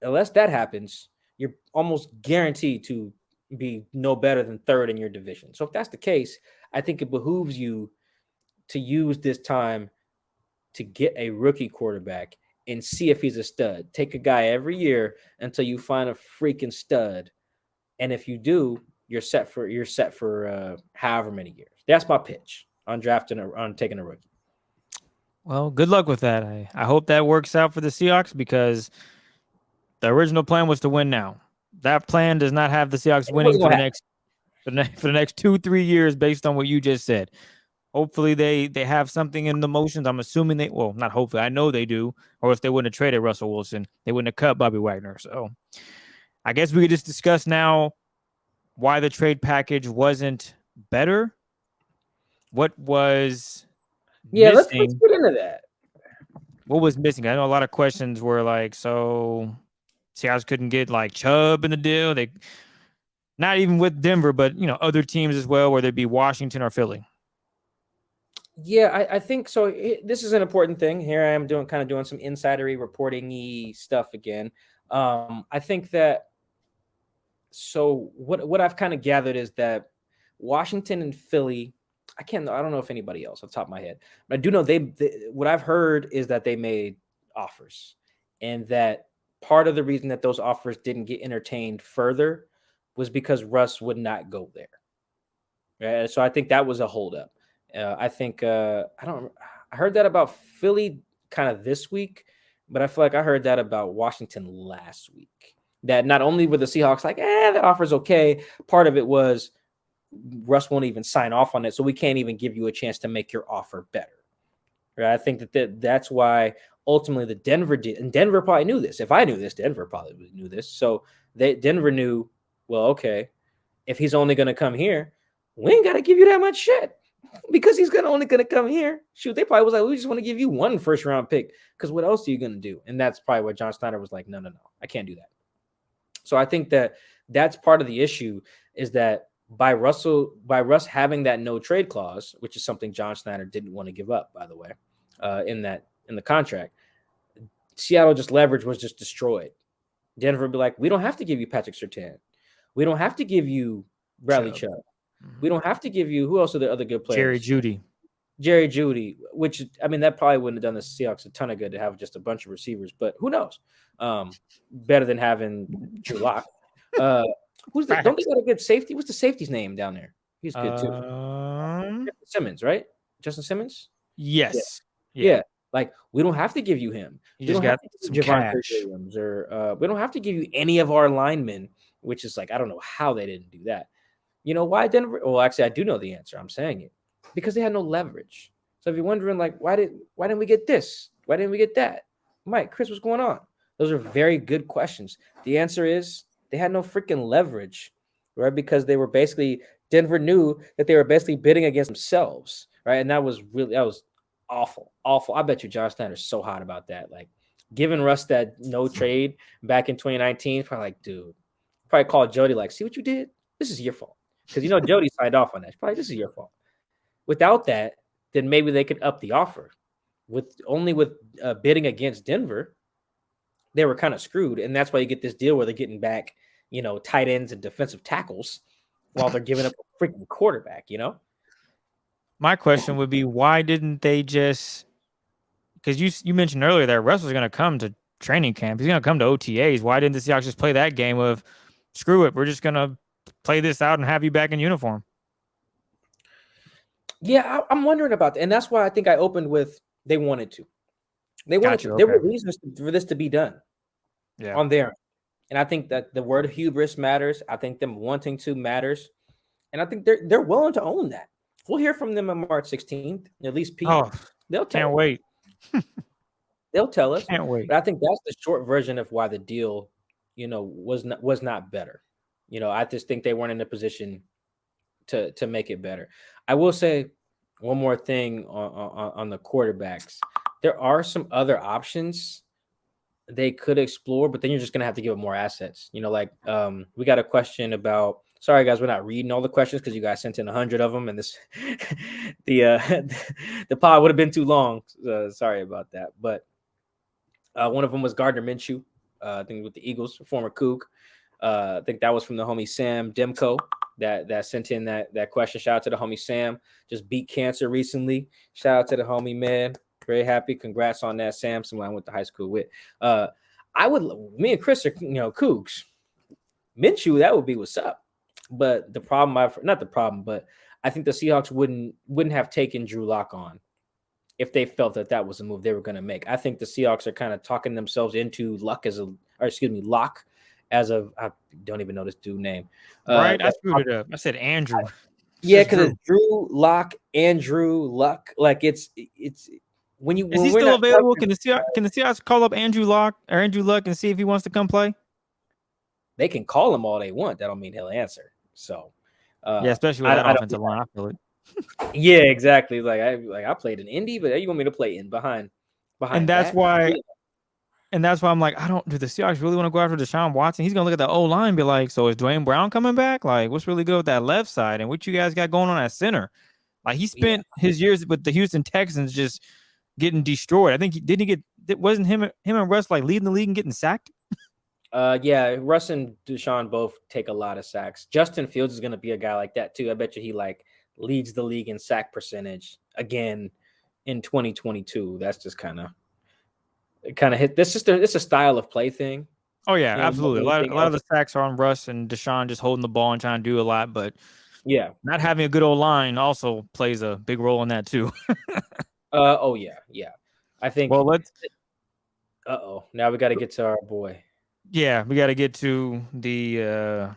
Unless that happens, you're almost guaranteed to be no better than 3rd in your division. So if that's the case, I think it behooves you to use this time to get a rookie quarterback and see if he's a stud. Take a guy every year until you find a freaking stud. And if you do, you're set for however many years. That's my pitch on taking a rookie. Well, good luck with that. I hope that works out for the Seahawks, because the original plan was to win now. That plan does not have the Seahawks winning for the next 2-3 years based on what you just said. Hopefully they have something in the motions. I'm assuming not hopefully, I know they do. Or if they wouldn't have traded Russell Wilson, they wouldn't have cut Bobby Wagner. So I guess we could just discuss now why the trade package wasn't better. What was missing? Let's get into that. What was missing? I know a lot of questions were like, so Seahawks couldn't get like Chubb in the deal. They not even with Denver, but other teams as well, whether it be Washington or Philly. Yeah, I think so. This is an important thing. Here I am doing some insidery reporting-y stuff again. I think that, so what I've kind of gathered is that Washington and Philly, I don't know if anybody else off the top of my head, but I do know what I've heard is that they made offers, and that part of the reason that those offers didn't get entertained further was because Russ would not go there. Right? So I think that was a holdup. I think I heard that about Philly kind of this week, but I feel like I heard that about Washington last week. That not only were the Seahawks like, the offer's okay, part of it was Russ won't even sign off on it, so we can't even give you a chance to make your offer better. Right? I think that's why ultimately the Denver did, and Denver probably knew this. If I knew this, Denver probably knew this. So Denver knew, well, okay, if he's only going to come here, we ain't got to give you that much shit because he's only gonna come here. Shoot, they probably was like, we just want to give you 1 first-round pick because what else are you gonna do? And that's probably what John Snyder was like, no, I can't do that. So I think that's part of the issue is that by Russ having that no trade clause, which is something John Snyder didn't want to give up, by the way, in the contract, Seattle leverage was just destroyed. Denver would be like, we don't have to give you Patrick Surtain. We don't have to give you Bradley Chubb. We don't have to give you, who else are the other good players? Jerry Jeudy, which, I mean, that probably wouldn't have done the Seahawks a ton of good to have just a bunch of receivers, but who knows? Better than having Drew Lock. Don't they got a good safety? What's the safety's name down there? He's good too. Simmons, right? Justin Simmons? Yes. Yeah. Like, we don't have to give you him. You just got some cash. Williams, or we don't have to give you any of our linemen, which is like, I don't know how they didn't do that. You know why Denver? Well, actually, I do know the answer. I'm saying it because they had no leverage. So if you're wondering, like, why didn't we get this? Why didn't we get that? Mike, Chris, what's going on? Those are very good questions. The answer is they had no freaking leverage, right? Because Denver knew that they were basically bidding against themselves, right? And that was awful. I bet you John Snyder's so hot about that. Like, giving Russ that no trade back in 2019, probably like, dude, probably called Jody like, see what you did? This is your fault. Because, Jody signed off on that. Probably, this is your fault. Without that, then maybe they could up the offer. With bidding against Denver, they were kind of screwed. And that's why you get this deal where they're getting back, tight ends and defensive tackles while they're giving up a freaking quarterback, My question would be, why didn't they just, because you mentioned earlier that Russ was going to come to training camp. He's going to come to OTAs. Why didn't the Seahawks just play that game of, screw it, we're just going to play this out and have you back in uniform? Yeah, I'm wondering about that. And that's why I think I opened with they wanted to. They wanted to. Okay. There were reasons for this to be done on their end. And I think that the word hubris matters. I think them wanting to matters. And I think they're willing to own that. We'll hear from them on March 16th, at least Pete. Oh, they'll tell can't us. Wait. They'll tell us. Can't wait. But I think that's the short version of why the deal, was not better. I just think they weren't in a position to make it better. I will say one more thing on the quarterbacks. There are some other options they could explore, but then you're just going to have to give them more assets. We got a question about, sorry guys, we're not reading all the questions because you guys sent in 100 of them, and this the pod would have been too long. Sorry about that. But one of them was Gardner Minshew, I think with the Eagles, former Coug. I think that was from the homie Sam Demko that sent in that question. Shout out to the homie Sam. Just beat cancer recently. Shout out to the homie, man. Very happy. Congrats on that, Sam. Someone I went to high school with. Me and Chris are, Cougs. Minshew, that would be what's up. But the problem, but I think the Seahawks wouldn't have taken Drew Lock on if they felt that was a move they were going to make. I think the Seahawks are kind of talking themselves into Lock as of, I don't even know this dude's name. Right, I screwed it up. I said Andrew. Yeah, because it's Drew Lock, Andrew Luck. Like it's when you. Is he still available? Can the Seahawks call up Andrew Luck and see if he wants to come play? They can call him all they want. That don't mean he'll answer. So, especially with that offensive line, I feel it. Yeah, exactly. I played in Indy, but you want me to play in behind. And that's why. And that's why I'm like, do the Seahawks really want to go after Deshaun Watson? He's going to look at the O-line and be like, so is Dwayne Brown coming back? Like, what's really good with that left side? And what you guys got going on at center? Like, he spent his years with the Houston Texans just getting destroyed. I think wasn't him and Russ like leading the league and getting sacked? Yeah, Russ and Deshaun both take a lot of sacks. Justin Fields is going to be a guy like that too. I bet you he leads the league in sack percentage again in 2022. That's just kind of hit. It's a style of play thing. Oh yeah, absolutely. A lot of the sacks are on Russ and Deshaun just holding the ball and trying to do a lot, but not having a good old line also plays a big role in that too. Oh yeah. I think. Well, let's. Now we got to get to our boy. Yeah, we got to get to the.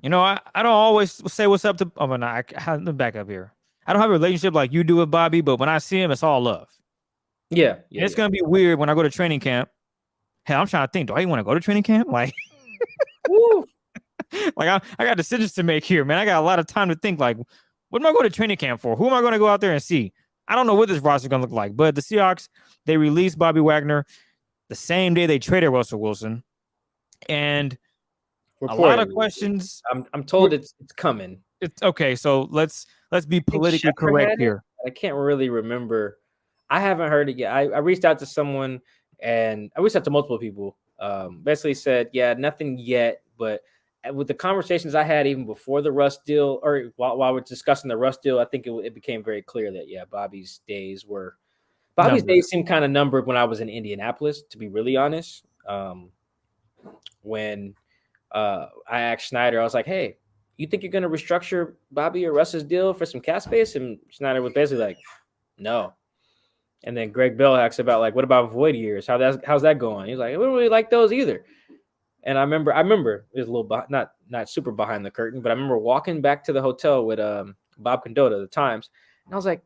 I don't always say what's up to. Let me back up here. I don't have a relationship like you do with Bobby, but when I see him, it's all love. Yeah. It's going to be weird when I go to training camp. Hell, I'm trying to think. Do I even want to go to training camp? Like, Like I got decisions to make here, man. I got a lot of time to think. Like, what am I going to training camp for? Who am I going to go out there and see? I don't know what this roster is going to look like. But the Seahawks, they released Bobby Wagner the same day they traded Russell Wilson, and a lot of questions. I'm told it's coming. It's okay. So let's be I think politically Schefter correct had it. here. I can't really remember. I haven't heard it yet. I reached out to someone, and I reached out to multiple people. Basically said, yeah, nothing yet. But with the conversations I had even before the Russ deal, or while we're discussing the Russ deal, I think it became very clear that Bobby's days seemed kind of numbered when I was in Indianapolis. To be really honest, when I asked Schneider, I was like, hey, you think you're going to restructure Bobby or Russ's deal for some cap space? And Schneider was basically like, no. And then Greg Bell asked about, like, what about void years? How's that going? He's like, I don't really like those either. And I remember it was a little not super behind the curtain, but I remember walking back to the hotel with Bob Condotta at the Times, and I was like,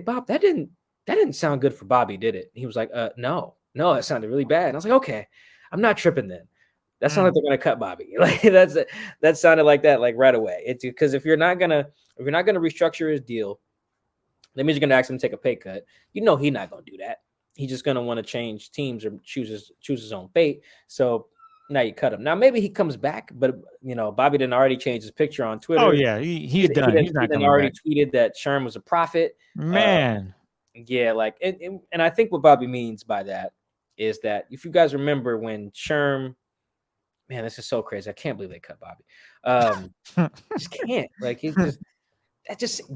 Bob, that didn't sound good for Bobby, did it? He was like, no, that sounded really bad. And I was like, okay, I'm not tripping then. That sounds like they're gonna cut Bobby. Like that sounded like that, like right away. It's because if you're not gonna restructure his deal, that means you're gonna ask him to take a pay cut. He's not gonna do that. He's just gonna want to change teams or choose his own fate. So now you cut him. Now maybe he comes back, but Bobby didn't already change his picture on Twitter. Oh yeah, he's done. He's not coming already back. Tweeted that Sherm was a prophet. Man, and I think what Bobby means by that is that if you guys remember when Sherm. Man, this is so crazy. I can't believe they cut Bobby. Just can't. Like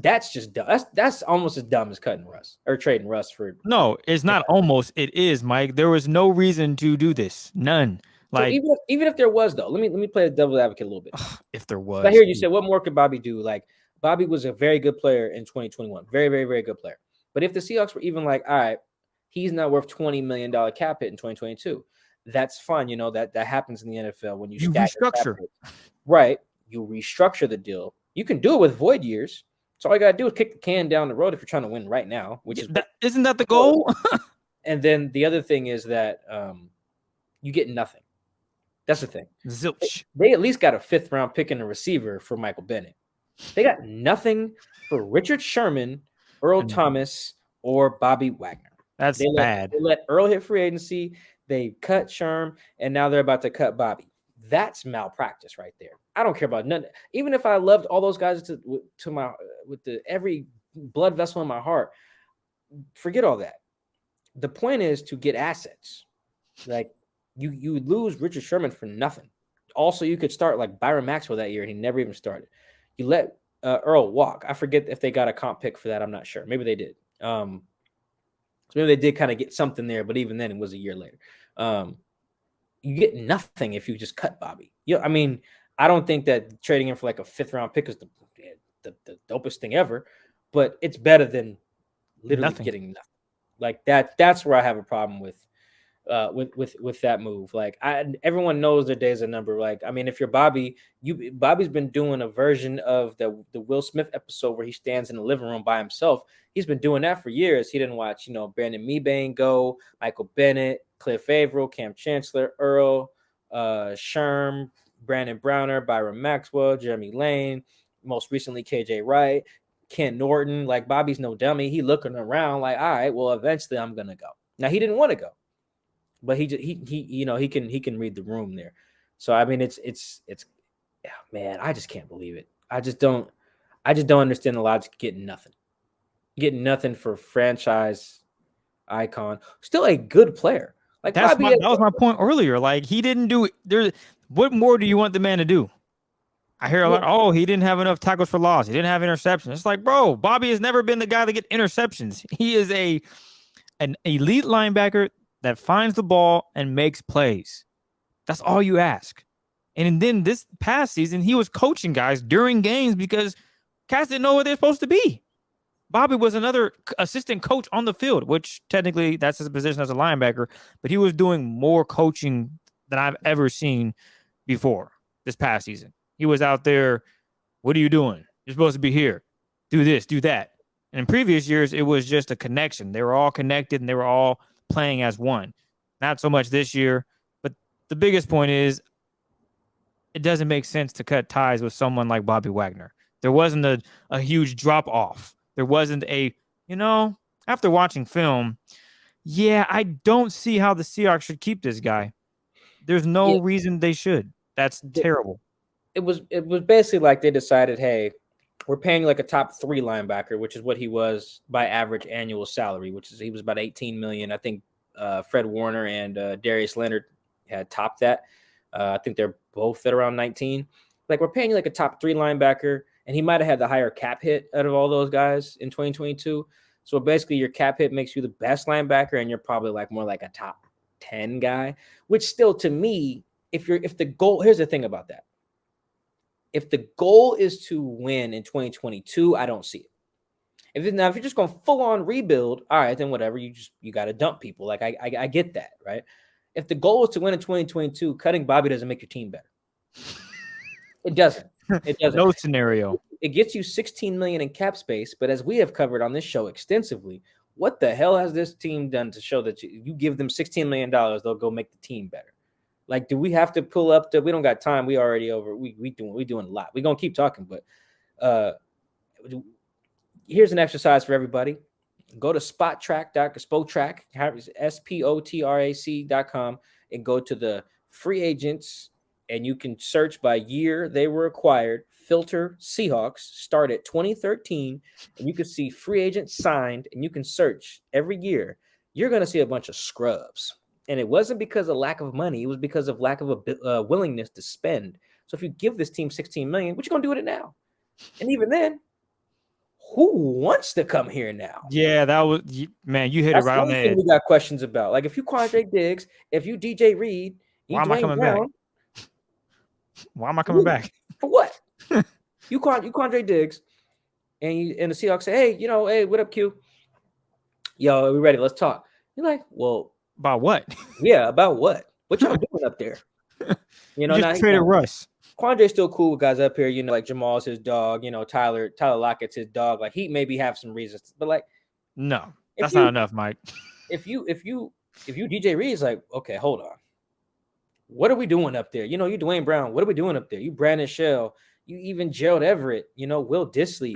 that's just dumb. That's almost as dumb as cutting Russ or trading Russ for. No, it's not almost. It is, Mike. There was no reason to do this. None. Like so even if there was though, let me play the devil's advocate a little bit. If there was, I hear you say, what more could Bobby do? Like Bobby was a very good player in 2021, very very very good player. But if the Seahawks were even like, all right, he's not worth $20 million cap hit in 2022. That's fun, that happens in the NFL when you restructure. Right, you restructure the deal. You can do it with void years. So all you gotta do is kick the can down the road if you're trying to win right now, which isn't that the goal? And then the other thing is that you get nothing. That's the thing. Zilch. They at least got a 5th round pick and a receiver for Michael Bennett. They got nothing for Richard Sherman, Earl Thomas, or Bobby Wagner. That's bad. They let Earl hit free agency. They cut Sherm, and now they're about to cut Bobby. That's malpractice right there. I don't care about none. Even if I loved all those guys with every blood vessel in my heart, forget all that. The point is to get assets. Like you lose Richard Sherman for nothing. Also, you could start like Byron Maxwell that year, and he never even started. You let Earl walk. I forget if they got a comp pick for that. I'm not sure. Maybe they did. So maybe they did kind of get something there, but even then it was a year later. You get nothing if you just cut Bobby. I mean, I don't think that trading him for like a 5th round pick is the dopest thing ever, but it's better than literally getting nothing. Like that's where I have a problem with that move. Like everyone knows their days are numbered. Like, I mean, if you're Bobby's been doing a version of the Will Smith episode where he stands in the living room by himself. He's been doing that for years. He didn't watch, Brandon Mebane go, Michael Bennett, Cliff Averill, Cam Chancellor, Earl, Sherm, Brandon Browner, Byron Maxwell, Jeremy Lane, most recently KJ Wright, Ken Norton. Like, Bobby's no dummy. He looking around like, all right, well, eventually I'm gonna go. Now he didn't want to go, but he can read the room there. So I mean, it's man, I just can't believe it. I just don't understand the logic of getting nothing for franchise icon, still a good player. Like that was my point earlier. Like, he didn't do there. What more do you want the man to do? I hear a lot. Oh, he didn't have enough tackles for loss. He didn't have interceptions. It's like, bro, Bobby has never been the guy to get interceptions. He is an elite linebacker that finds the ball and makes plays. That's all you ask. And then this past season, he was coaching guys during games because cats didn't know where they're supposed to be. Bobby was another assistant coach on the field, which technically that's his position as a linebacker, but he was doing more coaching than I've ever seen before this past season. He was out there, what are you doing? You're supposed to be here. Do this, do that. And in previous years, it was just a connection. They were all connected and they were all playing as one. Not so much this year, but the biggest point is it doesn't make sense to cut ties with someone like Bobby Wagner. There wasn't a huge drop off. There wasn't after watching film, I don't see how the Seahawks should keep this guy. There's no reason they should. That's terrible. It was basically like they decided, hey, we're paying like a top 3 linebacker, which is what he was by average annual salary, he was about $18 million. I think Fred Warner and Darius Leonard had topped that. I think they're both at around 19. Like, we're paying like a top 3 linebacker, and he might have had the higher cap hit out of all those guys in 2022. So basically, your cap hit makes you the best linebacker, and you're probably like more like a top 10 guy, which still, to me, if the goal, here's the thing about that. If the goal is to win in 2022, I don't see it. If you're just going full on rebuild, all right, then whatever. You got to dump people. Like, I get that, right? If the goal is to win in 2022, cutting Bobby doesn't make your team better. It doesn't. It doesn't. No scenario. It gets you $16 million in cap space, but as we have covered on this show extensively, what the hell has this team done to show that you give them $16 million, they'll go make the team better? Like, do we have to pull up we don't got time. We already over. We doing a lot. We're gonna keep talking, but here's an exercise for everybody. Go to spotrac.com, spotrac.com, and go to the free agents, and you can search by year they were acquired. Filter Seahawks, start at 2013, and you can see free agents signed, and you can search every year. You're going to see a bunch of scrubs. And it wasn't because of lack of money. It was because of lack of a willingness to spend. So if you give this team $16 million, what you going to do with it now? And even then, who wants to come here now? Yeah, that was, man, you hit it right on the head. We got questions about. Like, if you Quandre Diggs, if you DJ Reed, why am I coming back? Why am I coming back? For what? you Quandre Diggs, and the Seahawks say, hey, what up, Q? Yo, we ready? Let's talk. You're like, well, about what? Yeah, about what? What y'all doing up there? You just traded Russ. Quandre's still cool with guys up here, like Jamal's his dog, Tyler Lockett's his dog. Like, he maybe have some reasons, but like, no, that's not enough, Mike. If you DJ Reed's like, okay, hold on. What are we doing up there? You Dwayne Brown. What are we doing up there? You Brandon Shell. You even Gerald Everett. Will Disley.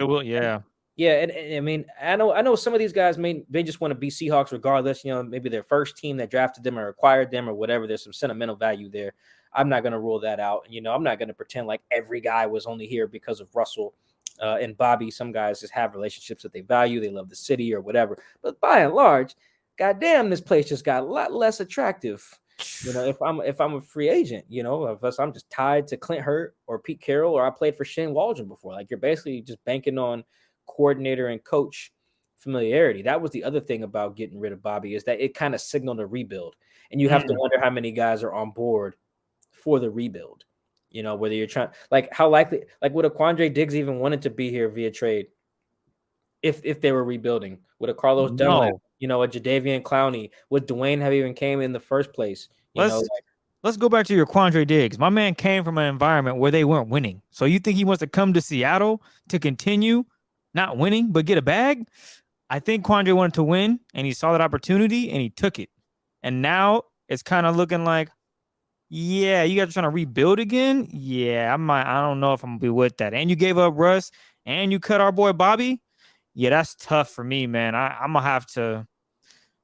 Yeah, and I mean, I know some of these guys they just want to be Seahawks regardless. Maybe their first team that drafted them or acquired them or whatever. There's some sentimental value there. I'm not going to rule that out. I'm not going to pretend like every guy was only here because of Russell and Bobby. Some guys just have relationships that they value. They love the city or whatever. But by and large, goddamn, this place just got a lot less attractive. If I'm a free agent, unless I'm just tied to Clint Hurt or Pete Carroll, or I played for Shane Waldron before. Like, you're basically just banking on coordinator and coach familiarity. That was the other thing about getting rid of Bobby, is that it kind of signaled a rebuild, and you have to wonder how many guys are on board for the rebuild. Whether you're trying, like, how likely, like, would a Quandre Diggs even wanted to be here via trade if they were rebuilding? Would a Carlos Dunlap, a Jadeveon Clowney, would Dwayne have even came in the first place? Let's go back to your Quandre Diggs. My man came from an environment where they weren't winning. So you think he wants to come to Seattle to continue not winning, but get a bag? I think Quandre wanted to win, and he saw that opportunity, and he took it. And now it's kind of looking like, yeah, you guys are trying to rebuild again? Yeah, I don't know if I'm going to be with that. And you gave up Russ, and you cut our boy Bobby? Yeah, that's tough for me, man. I'm going to have to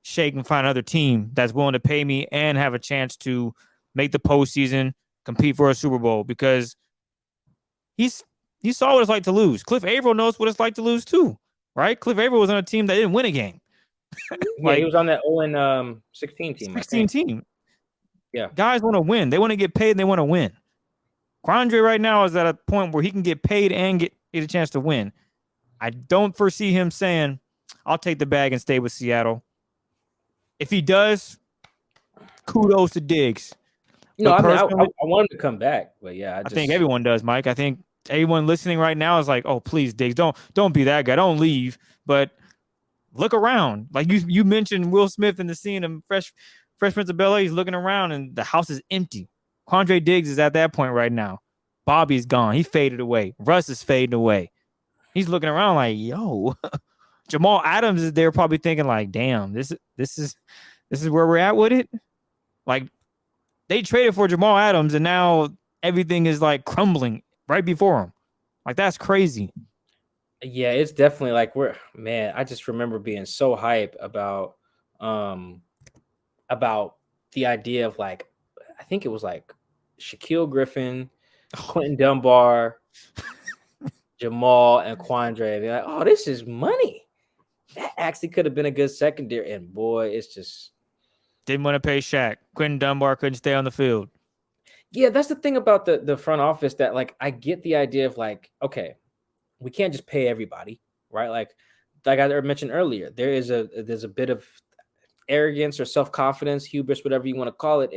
shake and find another team that's willing to pay me and have a chance to make the postseason, compete for a Super Bowl, because he saw what it's like to lose. Cliff Averill knows what it's like to lose too, right? Cliff Averill was on a team that didn't win a game. He was on that 0-16 team. 16 team. Yeah. Guys want to win. They want to get paid and they want to win. Quandre right now is at a point where he can get paid and get a chance to win. I don't foresee him saying, I'll take the bag and stay with Seattle. If he does, kudos to Diggs. No, I want him to come back, but yeah, I think everyone does, Mike. I think everyone listening right now is like, oh, please, Diggs, don't be that guy. Don't leave. But look around. Like you mentioned Will Smith in the scene of Fresh Prince of Bel-Air. He's looking around and the house is empty. Quandre Diggs is at that point right now. Bobby's gone. He faded away. Russ is fading away. He's looking around like, yo. Jamal Adams is there probably thinking like, damn, this is where we're at with it. Like, they traded for Jamal Adams, and now everything is like crumbling right before him. Like that's crazy. Yeah, it's definitely like I just remember being so hype about the idea of like, I think it was like Shaquille Griffin, Quentin Dunbar, Jamal, and Quandre. Be like, oh, this is money. That actually could have been a good secondary. And boy, it's just Didn't want to pay Shaq. Quentin Dunbar couldn't stay on the field. yeah, that's the thing about the front office that like I get the idea of like, okay, we can't just pay everybody, right? Like I mentioned earlier, there's a bit of arrogance or self-confidence, hubris, whatever you want to call it,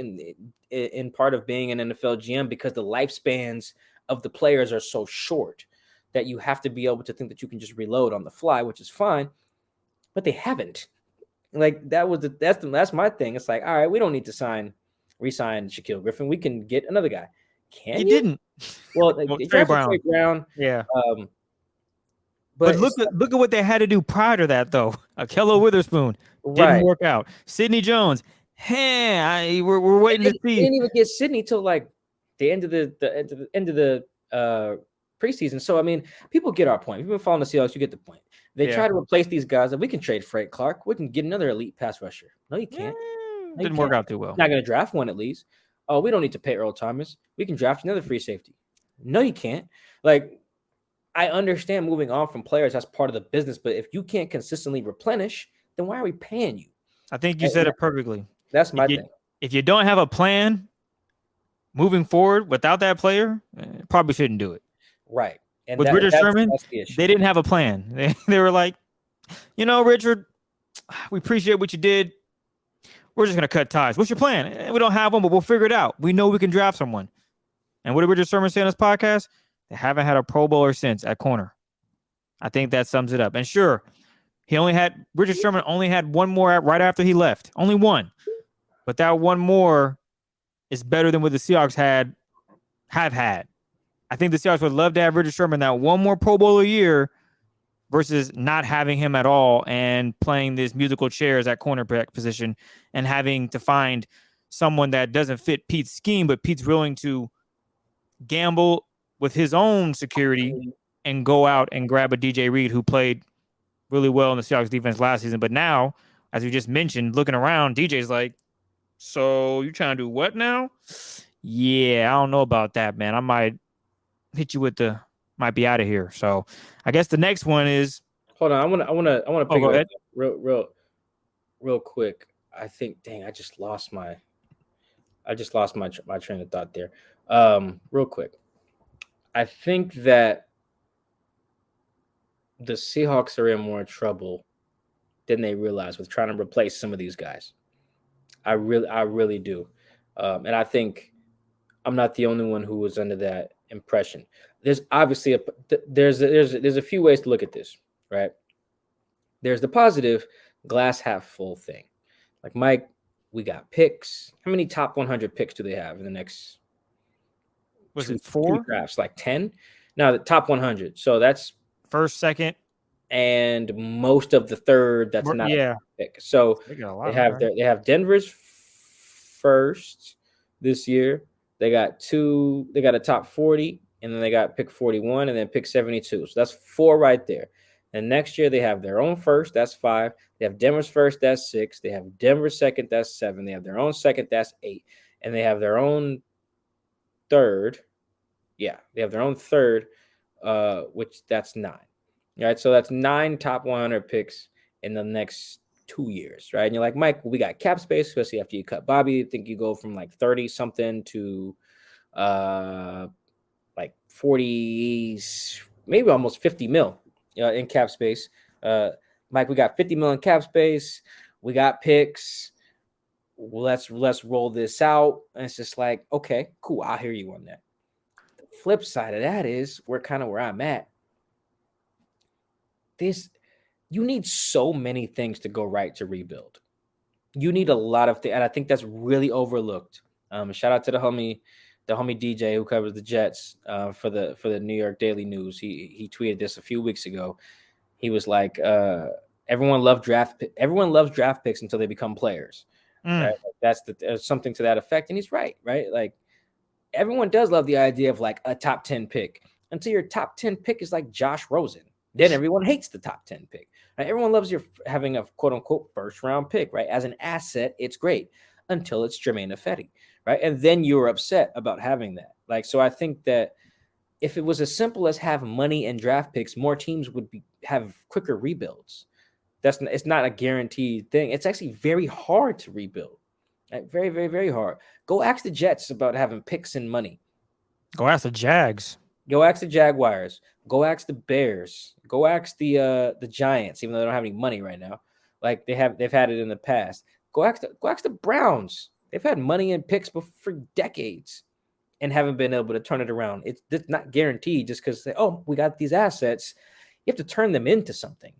in part of being an NFL GM because the lifespans of the players are so short that you have to be able to think that you can just reload on the fly, which is fine, but they haven't. Like that's my thing. It's like, all right, we don't need to re-sign Shaquille Griffin. We can get another guy. Can You you? didn't. Well, Well, they Trey drafted Brown. Trey Brown. Yeah. But But look at what they had to do prior to that, though. Akello Witherspoon didn't right. work out. Sidney Jones, we're waiting to They see. didn't even get Sydney till like the end of the preseason. So I mean, people get our point. If you've been following the Seahawks, you get the point. They try to replace these guys. That we can trade Frank Clark. We can get another elite pass rusher. No, you can't. No, Didn't work out too well. Not going to draft one at least. Oh, we don't need to pay Earl Thomas. We can draft another free safety. No, you can't. Like, I understand moving on from players. That's part of the business. But if you can't consistently replenish, then why are we paying you? I think you said it perfectly. That's my thing. If you don't have a plan moving forward without that player, probably shouldn't do it. Right. And with Richard Sherman, that's the issue. They didn't have a plan. They were like, Richard, we appreciate what you did. We're just going to cut ties. What's your plan? We don't have one, but we'll figure it out. We know we can draft someone. And what did Richard Sherman say on his podcast? They haven't had a Pro Bowler since at corner. I think that sums it up. And sure, Richard Sherman only had one more right after he left. Only one. But that one more is better than what the Seahawks have had. I think the Seahawks would love to have Richard Sherman that one more Pro Bowler year versus not having him at all and playing these musical chairs at cornerback position and having to find someone that doesn't fit Pete's scheme, but Pete's willing to gamble with his own security and go out and grab a DJ Reed who played really well in the Seahawks defense last season. But now, as we just mentioned, looking around, DJ's like, so you trying to do what now? Yeah, I don't know about that, man. I might hit you with might be out of here. So I guess the next one is. Hold on, I want to pick it up real quick. I think, dang, I just lost my train of thought there. Real quick, I think that the Seahawks are in more trouble than they realize with trying to replace some of these guys. I really do, and I think I'm not the only one who was under that impression. There's obviously there's a few ways to look at this, right? There's the positive glass half full thing. Like, Mike, we got picks. How many top 100 picks do they have in the next? Was it 4 drafts? Like 10? No, the top 100. So that's first, second, and most of the third. That's not a pick. So they have Denver's first this year. They got a top 40, and then they got pick 41, and then pick 72. So that's 4 right there. And next year they have their own first, that's 5. They have Denver's first, that's 6. They have Denver's second, that's 7. They have their own second, that's 8. And they have their own third. Yeah, they have their own third, which that's 9. All right, so that's 9 top 100 picks in the next 2 years, right? And you're like, Mike, we got cap space, especially after you cut Bobby. I think you go from like 30 something to like 40, maybe almost 50 mil in cap space. Mike, we got 50 mil in cap space. We got picks. Let's roll this out. And it's just like, okay, cool. I'll hear you on that. The flip side of that is we're kind of where I'm at. You need so many things to go right to rebuild. You need a lot of things, and I think that's really overlooked. Shout out to the homie DJ who covers the Jets for the New York Daily News. He tweeted this a few weeks ago. He was like, everyone loves draft picks until they become players. Right? That's something to that effect, and he's right. Like, everyone does love the idea of like a top 10 pick until your top 10 pick is like Josh Rosen. Then everyone hates the top 10 pick. Right? Everyone loves your having a quote unquote first round pick, right? As an asset, it's great until it's Jermaine Ifedi, right? And then you're upset about having that. Like, so I think that if it was as simple as have money and draft picks, more teams would have quicker rebuilds. It's not a guaranteed thing. It's actually very hard to rebuild. Right? Very, very, very hard. Go ask the Jets about having picks and money. Go ask the Jags. Go ask the Jaguars. Go ask the Bears. Go ask the Giants, even though they don't have any money right now. Like they've had it in the past. Go ask the Browns. They've had money and picks for decades and haven't been able to turn it around. It's not guaranteed just because we got these assets. You have to turn them into something.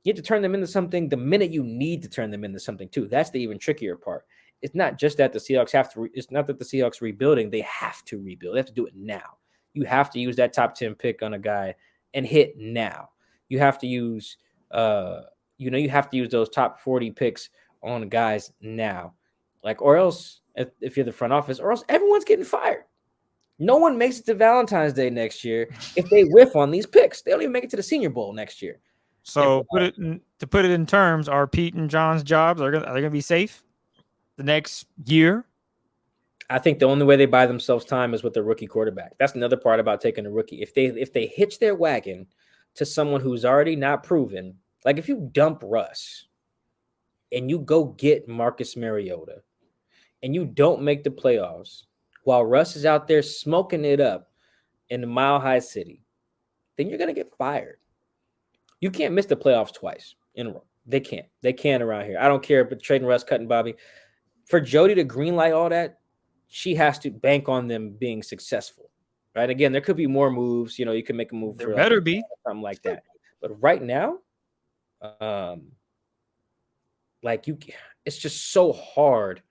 You have to turn them into something the minute you need to turn them into something too. That's the even trickier part. It's not just that the Seahawks have to. It's not that the Seahawks rebuilding. They have to rebuild. They have to do it now. You have to use that top 10 pick on a guy and hit now. You have to use, you have to use those top 40 picks on guys now, like, or else if you're the front office, or else everyone's getting fired. No one makes it to Valentine's Day next year if they whiff on these picks. They don't even make it to the Senior Bowl next year. So to put it in terms, are Pete and John's jobs are they going to be safe the next year? I think the only way they buy themselves time is with the rookie quarterback. That's another part about taking a rookie. If they hitch their wagon to someone who's already not proven, like if you dump Russ and you go get Marcus Mariota and you don't make the playoffs while Russ is out there smoking it up in the Mile High City, then you're going to get fired. You can't miss the playoffs twice in a row. They can't. They can't around here. I don't care if it's trading Russ, cutting Bobby. For Jody to greenlight all that, she has to bank on them being successful, right? Again, there could be more moves. You can make a move. There better be something like that. But right now, it's just so hard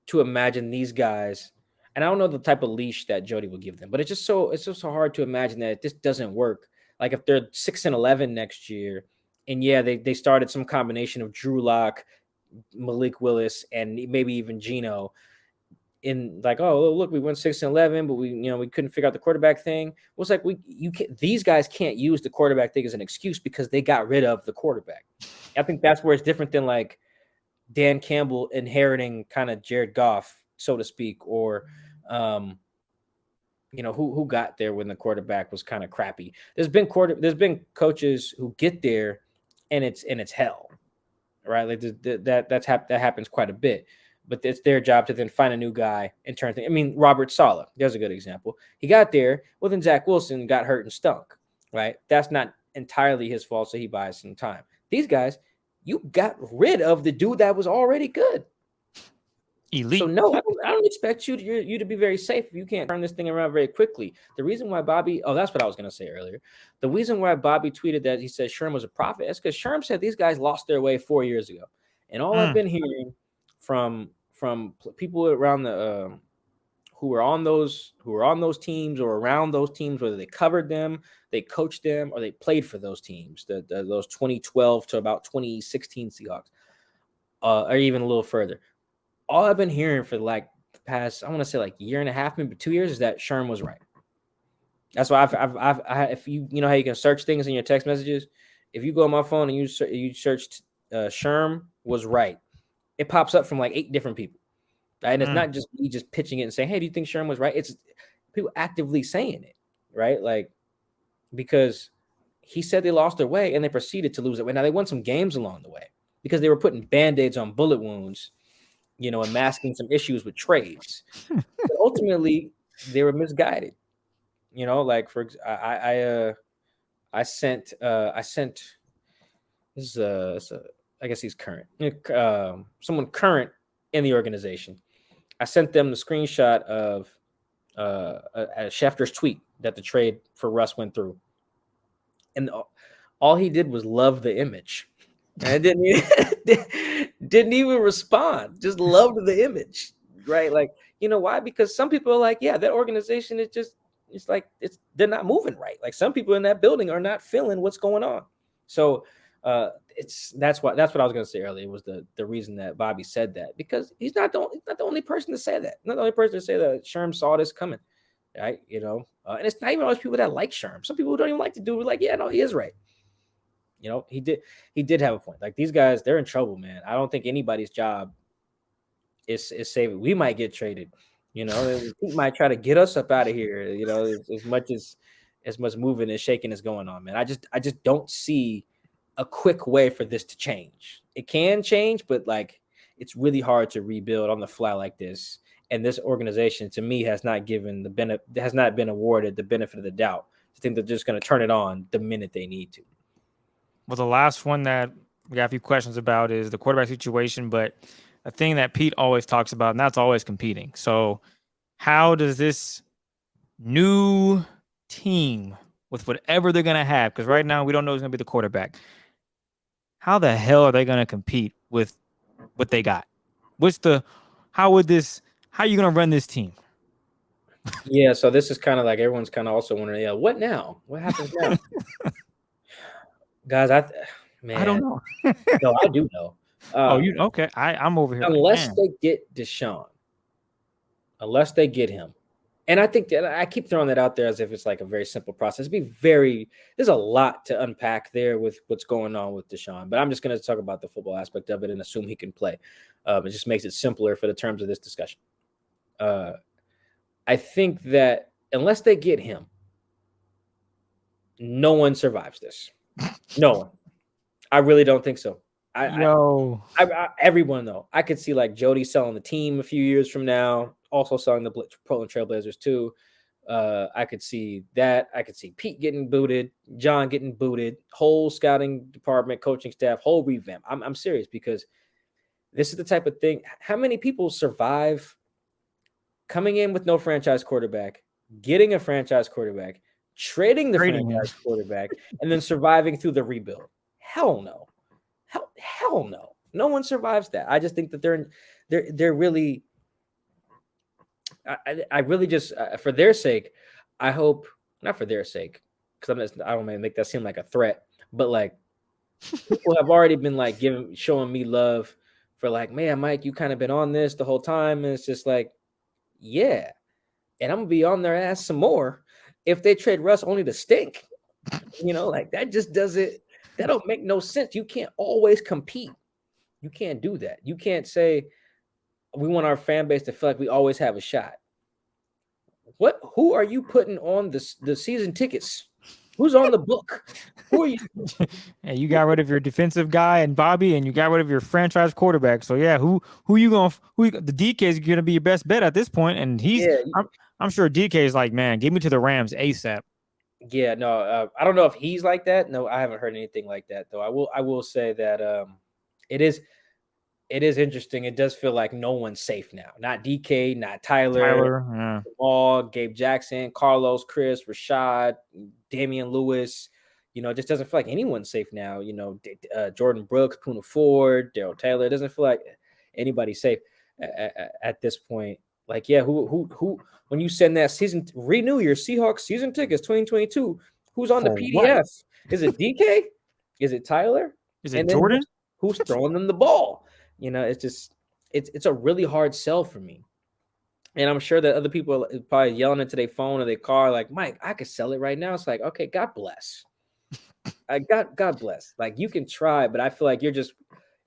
to imagine these guys. And I don't know the type of leash that Jody will give them, but it's just so hard to imagine that this doesn't work. Like if they're 6-11 next year, and yeah, they started some combination of Drew Lock, Malik Willis, and maybe even Geno. In like, oh look, we went 6-11, but we couldn't figure out the quarterback thing. Well, it's like these guys can't use the quarterback thing as an excuse because they got rid of the quarterback. I think that's where it's different than like Dan Campbell inheriting kind of Jared Goff, so to speak, or who got there when the quarterback was kind of crappy. There's been coaches who get there and it's hell, right? Like that happens quite a bit. But it's their job to then find a new guy and turn things. I mean, Robert Saleh, there's a good example. He got there, well, then Zach Wilson got hurt and stunk, right? That's not entirely his fault, so he buys some time. These guys, you got rid of the dude that was already good. Elite. So no, I don't expect you to be very safe if you can't turn this thing around very quickly. The reason why that's what I was going to say earlier. The reason why Bobby tweeted that he said Sherm was a prophet is because Sherm said these guys lost their way 4 years ago. And all I've been hearing from people around the who were on those teams or around those teams, whether they covered them, they coached them, or they played for those teams, those 2012 to about 2016 Seahawks, or even a little further. All I've been hearing for like the past, I want to say like year and a half, maybe 2 years, is that Sherm was right. That's why if you know how you can search things in your text messages, if you go on my phone and you searched Sherm was right, it pops up from like 8 different people. Right? And it's not just me just pitching it and saying, hey, do you think Sherm was right? It's people actively saying it, right? Like, because he said they lost their way and they proceeded to lose their way. Now, they won some games along the way because they were putting Band-Aids on bullet wounds, and masking some issues with trades. But ultimately, they were misguided. Like I sent this is I guess he's current. Someone current in the organization. I sent them the screenshot of Schefter's tweet that the trade for Russ went through. And all he did was love the image. And didn't even respond. Just loved the image. Right? Like, why? Because some people are like, yeah, that organization is they're not moving right. Like some people in that building are not feeling what's going on. So that's what I was going to say earlier was the reason that Bobby said that, because he's not the only person to say that. Not the only person to say that Sherm saw this coming, right? And it's not even all those people that like Sherm. Some people who don't even like the dude were like, yeah, no, he is right. He did have a point. Like, these guys, they're in trouble, man. I don't think anybody's job is saving. We might get traded. He might try to get us up out of here. As much moving and shaking is going on, man. I just don't see a quick way for this to change. It can change, but like, it's really hard to rebuild on the fly like this. And this organization, to me, has not been awarded the benefit of the doubt. I think they're just going to turn it on the minute they need to. Well, the last one that we got a few questions about is the quarterback situation, but a thing that Pete always talks about, and that's always competing. So how does this new team, with whatever they're going to have, because right now we don't know who's going to be the quarterback, how the hell are they going to compete with what they got? How are you going to run this team? Yeah, so this is kind of like everyone's kind of also wondering, yeah, what now? What happens now? Guys, I don't know. No, I do know. Okay. I'm over here. Unless they get Deshaun, unless they get him. And I think that I keep throwing that out there as if it's like a very simple process. There's a lot to unpack there with what's going on with Deshaun, but I'm just going to talk about the football aspect of it and assume he can play. It just makes it simpler for the terms of this discussion. I think that unless they get him, no one survives this. No one. I really don't think so. Everyone, though. I could see like Jody selling the team a few years from now, also selling the Portland Trailblazers too. I could see that. I could see Pete getting booted, John getting booted, whole scouting department, coaching staff, whole revamp. I'm serious, because this is the type of thing. How many people survive coming in with no franchise quarterback, getting a franchise quarterback, trading the franchise quarterback, and then surviving through the rebuild? Hell no. Hell no. No one survives that. I just think that they're really. I really just, for their sake, I hope, not for their sake, because I don't want to make that seem like a threat, but like, people have already been like showing me love for like, man, Mike, you kind of been on this the whole time, and it's just like, yeah, and I'm gonna be on their ass some more if they trade Russ only to stink. Like, that just that don't make no sense. You can't always compete. You can't do that. You can't say we want our fan base to feel like we always have a shot. Who are you putting on the season tickets? Who's on the book? Who are you? Yeah, you got rid of your defensive guy and Bobby, and you got rid of your franchise quarterback. So yeah, the DK is going to be your best bet at this point, and I'm sure DK is like, man, give me to the Rams ASAP. Yeah, no, I don't know if he's like that. No, I haven't heard anything like that though. I will say that it is interesting. It does feel like no one's safe now. Not DK, not Tyler, Jamal, Gabe Jackson, Carlos, Chris, Rashad, Damian Lewis. It just doesn't feel like anyone's safe now. Jordan Brooks, Poona Ford, Darryl Taylor. It doesn't feel like anybody's safe at this point. Like, yeah, who? When you send that renew your Seahawks season tickets 2022, who's on the PDF? What? Is it DK? Is it Tyler? Is it Jordan? Who's throwing them the ball? It's just it's a really hard sell for me. And I'm sure that other people are probably yelling into their phone or their car, like, Mike, I could sell it right now. It's like, okay, God bless. God bless. Like, you can try, but I feel like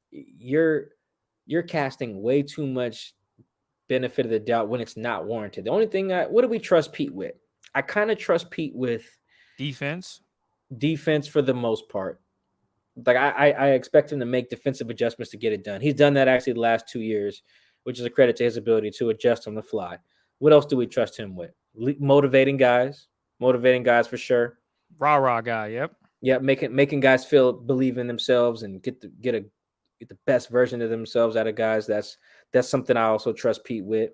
you're casting way too much benefit of the doubt when it's not warranted. The only thing what do we trust Pete with? I kind of trust Pete with defense for the most part. Like, I expect him to make defensive adjustments to get it done. He's done that actually the last 2 years, which is a credit to his ability to adjust on the fly. What else do we trust him with? Motivating guys for sure. Rah guy. Yep. Yeah, making guys believe in themselves and get the best version of themselves out of guys. That's something I also trust Pete with.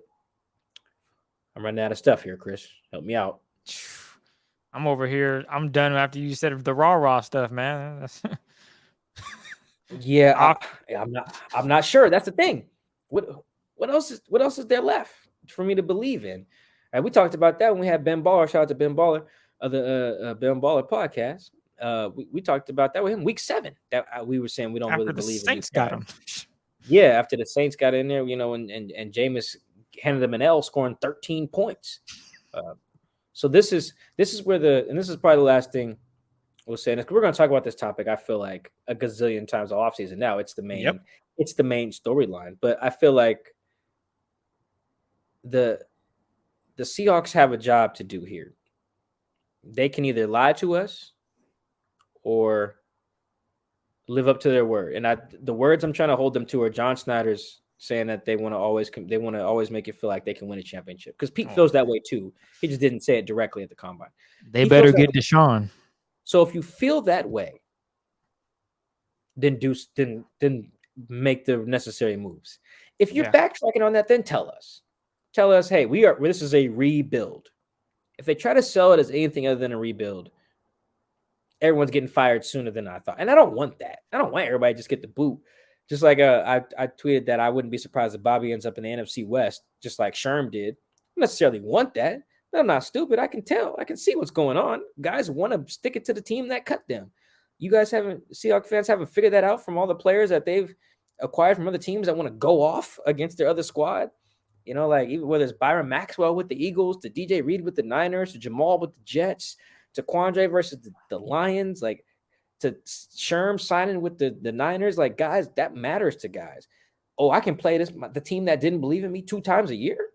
I'm running out of stuff here, Chris. Help me out. I'm over here. I'm done after you said the rah stuff, man. Yeah, I'm not sure. That's the thing. What else is there left for me to believe in? We talked about that when we had Ben Baller. Shout out to Ben Baller of the Ben Baller podcast. we talked about that with him week 7. That we were saying we don't After really the believe Saints in these got guys. him. Yeah, after the Saints got in there, and Jameis handed them an L, scoring 13 points. So this is where this is probably the last thing we'll say. And we're going to talk about this topic, I feel like, a gazillion times all offseason. Now it's the main storyline. But I feel like the Seahawks have a job to do here. They can either lie to us or live up to their word. And the words I'm trying to hold them to are John Snyder's saying that they want to always make it feel like they can win a championship. Because Pete feels that way too. He just didn't say it directly at the combine. They better get Deshaun. So if you feel that way, then make the necessary moves. If you're backtracking on that, then tell us. Tell us, hey, this is a rebuild. If they try to sell it as anything other than a rebuild, everyone's getting fired sooner than I thought. And I don't want that. I don't want everybody to just get the boot. Just like I tweeted that I wouldn't be surprised if Bobby ends up in the NFC West, just like Sherm did. I don't necessarily want that. I'm not stupid. I can tell. I can see what's going on. Guys want to stick it to the team that cut them. You guys Seahawks fans haven't figured that out from all the players that they've acquired from other teams that want to go off against their other squad. Like even whether it's Byron Maxwell with the Eagles, to DJ Reed with the Niners, to Jamal with the Jets, to Quandre versus the Lions, like to Sherm signing with the Niners, like guys, that matters to guys. Oh, I can play the team that didn't believe in me 2 times a year.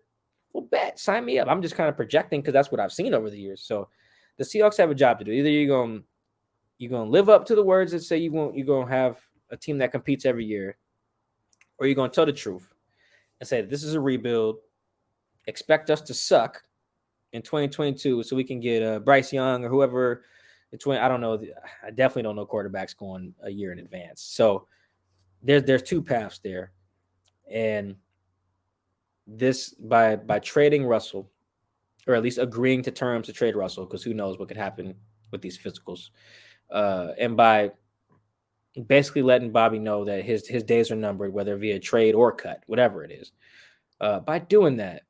Well, bet, sign me up. I'm just kind of projecting because that's what I've seen over the years. So the Seahawks have a job to do. Either you're gonna live up to the words that say you're gonna have a team that competes every year, or you're gonna tell the truth and say this is a rebuild. Expect us to suck in 2022 so we can get Bryce Young or whoever. I don't know. I definitely don't know quarterbacks going a year in advance. So there's 2 paths there, and this by trading Russell, or at least agreeing to terms to trade Russell, because who knows what could happen with these physicals, and by basically letting Bobby know that his days are numbered, whether via trade or cut, whatever it is. By doing that,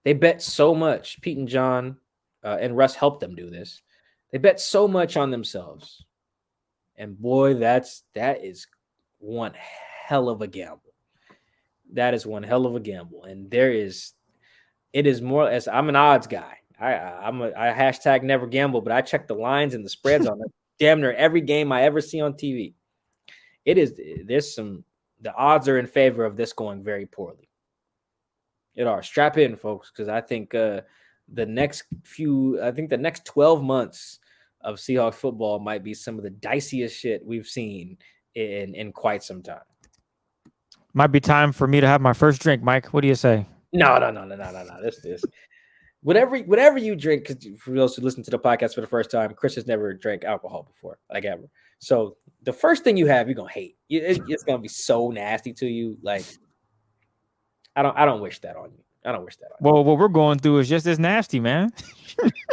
they bet so much. Pete and John and Russ helped them do this. They bet so much on themselves, and boy, that is one hell of a gamble. That is one hell of a gamble, and it is more as I'm an odds guy. I hashtag never gamble, but I check the lines and the spreads on it damn near every game I ever see on TV. The odds are in favor of this going very poorly. It are. Strap in, folks, because I think the next 12 months of Seahawks football might be some of the diciest shit we've seen in quite some time. Might be time for me to have my first drink, Mike. What do you say? No. This. Whatever you drink, because for those who listen to the podcast for the first time, Chris has never drank alcohol before, like ever. So the first thing you have, you're gonna hate. It's gonna be so nasty to you. Like I don't wish that on you. I don't wish that on you. Well, what we're going through is just as nasty, man.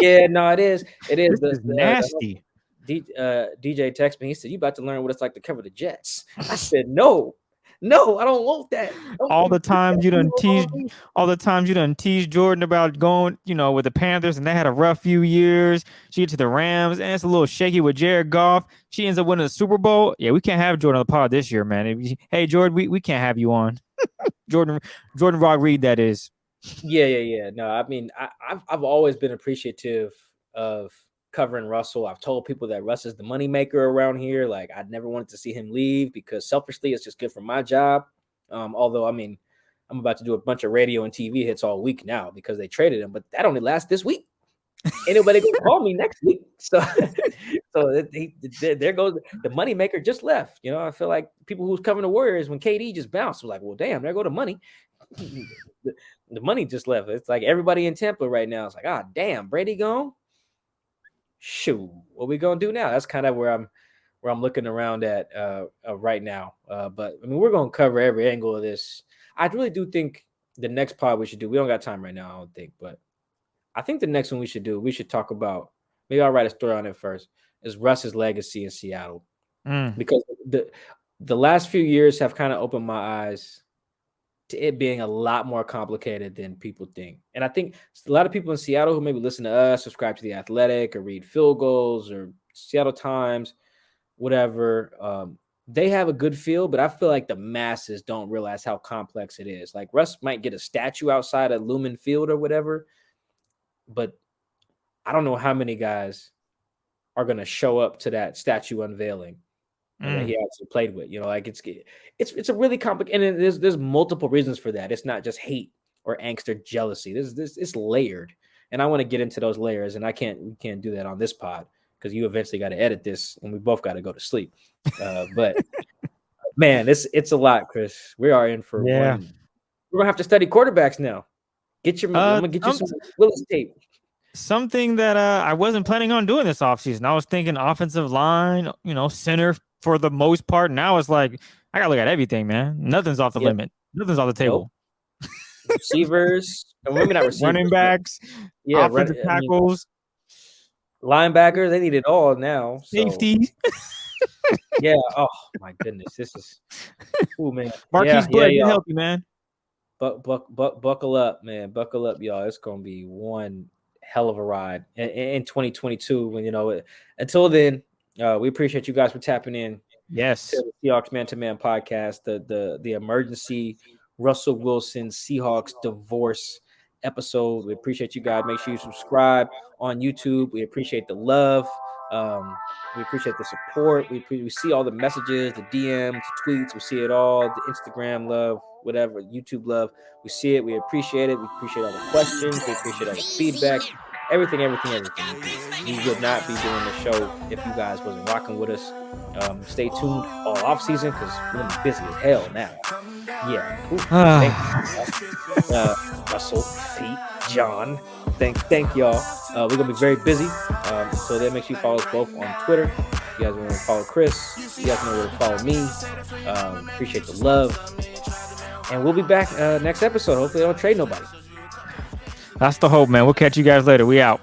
Yeah, no, it is. It is. This is nasty. DJ texted me. He said, "You about to learn what it's like to cover the Jets." I said, "No, I don't want that." All the times you done teased Jordan about going, with the Panthers, and they had a rough few years. She gets to the Rams, and it's a little shaky with Jared Goff. She ends up winning the Super Bowl. Yeah, we can't have Jordan on the pod this year, man. Hey, Jordan, we can't have you on. Jordan Rock Reed, that is. Yeah. No, I mean, I've always been appreciative of covering Russell. I've told people that Russ is the moneymaker around here. Like, I'd never wanted to see him leave because selfishly, it's just good for my job. Although, I mean, I'm about to do a bunch of radio and TV hits all week now because they traded him, but that only lasts this week. Anybody gonna call me next week? So there goes the moneymaker just left. I feel like people who's covering the Warriors when KD just bounced were like, well, damn, there go the money. The money just left. It's like everybody in Tampa right now. It's like, damn, Brady gone. Shoot, what we gonna do now? That's kind of where I'm looking around at right now. But I mean, we're gonna cover every angle of this. I really do think the next pod we should do. We don't got time right now, I don't think, but I think the next one we should talk about. Maybe I'll write a story on it first. Is Russ's legacy in Seattle? Because the last few years have kind of opened my eyes to it being a lot more complicated than people think. And I think a lot of people in Seattle who maybe listen to us, subscribe to The Athletic, or read Field Goals, or Seattle Times, whatever. They have a good feel, but I feel like the masses don't realize how complex it is. Like Russ might get a statue outside of Lumen Field or whatever, but I don't know how many guys are going to show up to that statue unveiling that he actually played with. You know, like it's a really complicated, and there's multiple reasons for that. It's not just hate or angst or jealousy. It's layered, and I want to get into those layers, and we can't do that on this pod because you eventually got to edit this, and we both got to go to sleep. But man, it's a lot, Chris. We are in for one. We're gonna have to study quarterbacks now. I'm gonna get you some Willis tape. Something that I wasn't planning on doing this offseason. I was thinking offensive line, center for the most part. Now it's like I gotta look at everything, man. Nothing's off the limit. Nothing's off the table. Nope. Receivers, and maybe not receivers, running backs, offensive tackles, linebackers. They need it all now. Safety. Yeah. Oh my goodness, this is. Oh man, Marquise Blair, get healthy, man. Buckle up, man. Buckle up, y'all. It's gonna be one hell of a ride in 2022. When until then, we appreciate you guys for tapping in. Yes, to the Seahawks Man to Man podcast, the emergency Russell Wilson Seahawks divorce episode. We appreciate you guys. Make sure you subscribe on YouTube. We appreciate the love. We appreciate the support. We see all the messages, the DMs, the tweets. We see it all. The Instagram love, whatever, YouTube love. We see it. We appreciate it. We appreciate all the questions. We appreciate all the feedback. Everything. We would not be doing the show if you guys wasn't rocking with us. Stay tuned all off season because we're gonna be busy as hell now. Yeah. Thank you, Russell, Pete, John. Thank y'all. We're gonna be very busy. So that makes you follow us both on Twitter. You guys want to follow Chris? You guys know where to follow me. Appreciate the love. And we'll be back next episode. Hopefully, I don't trade nobody. That's the hope, man. We'll catch you guys later. We out.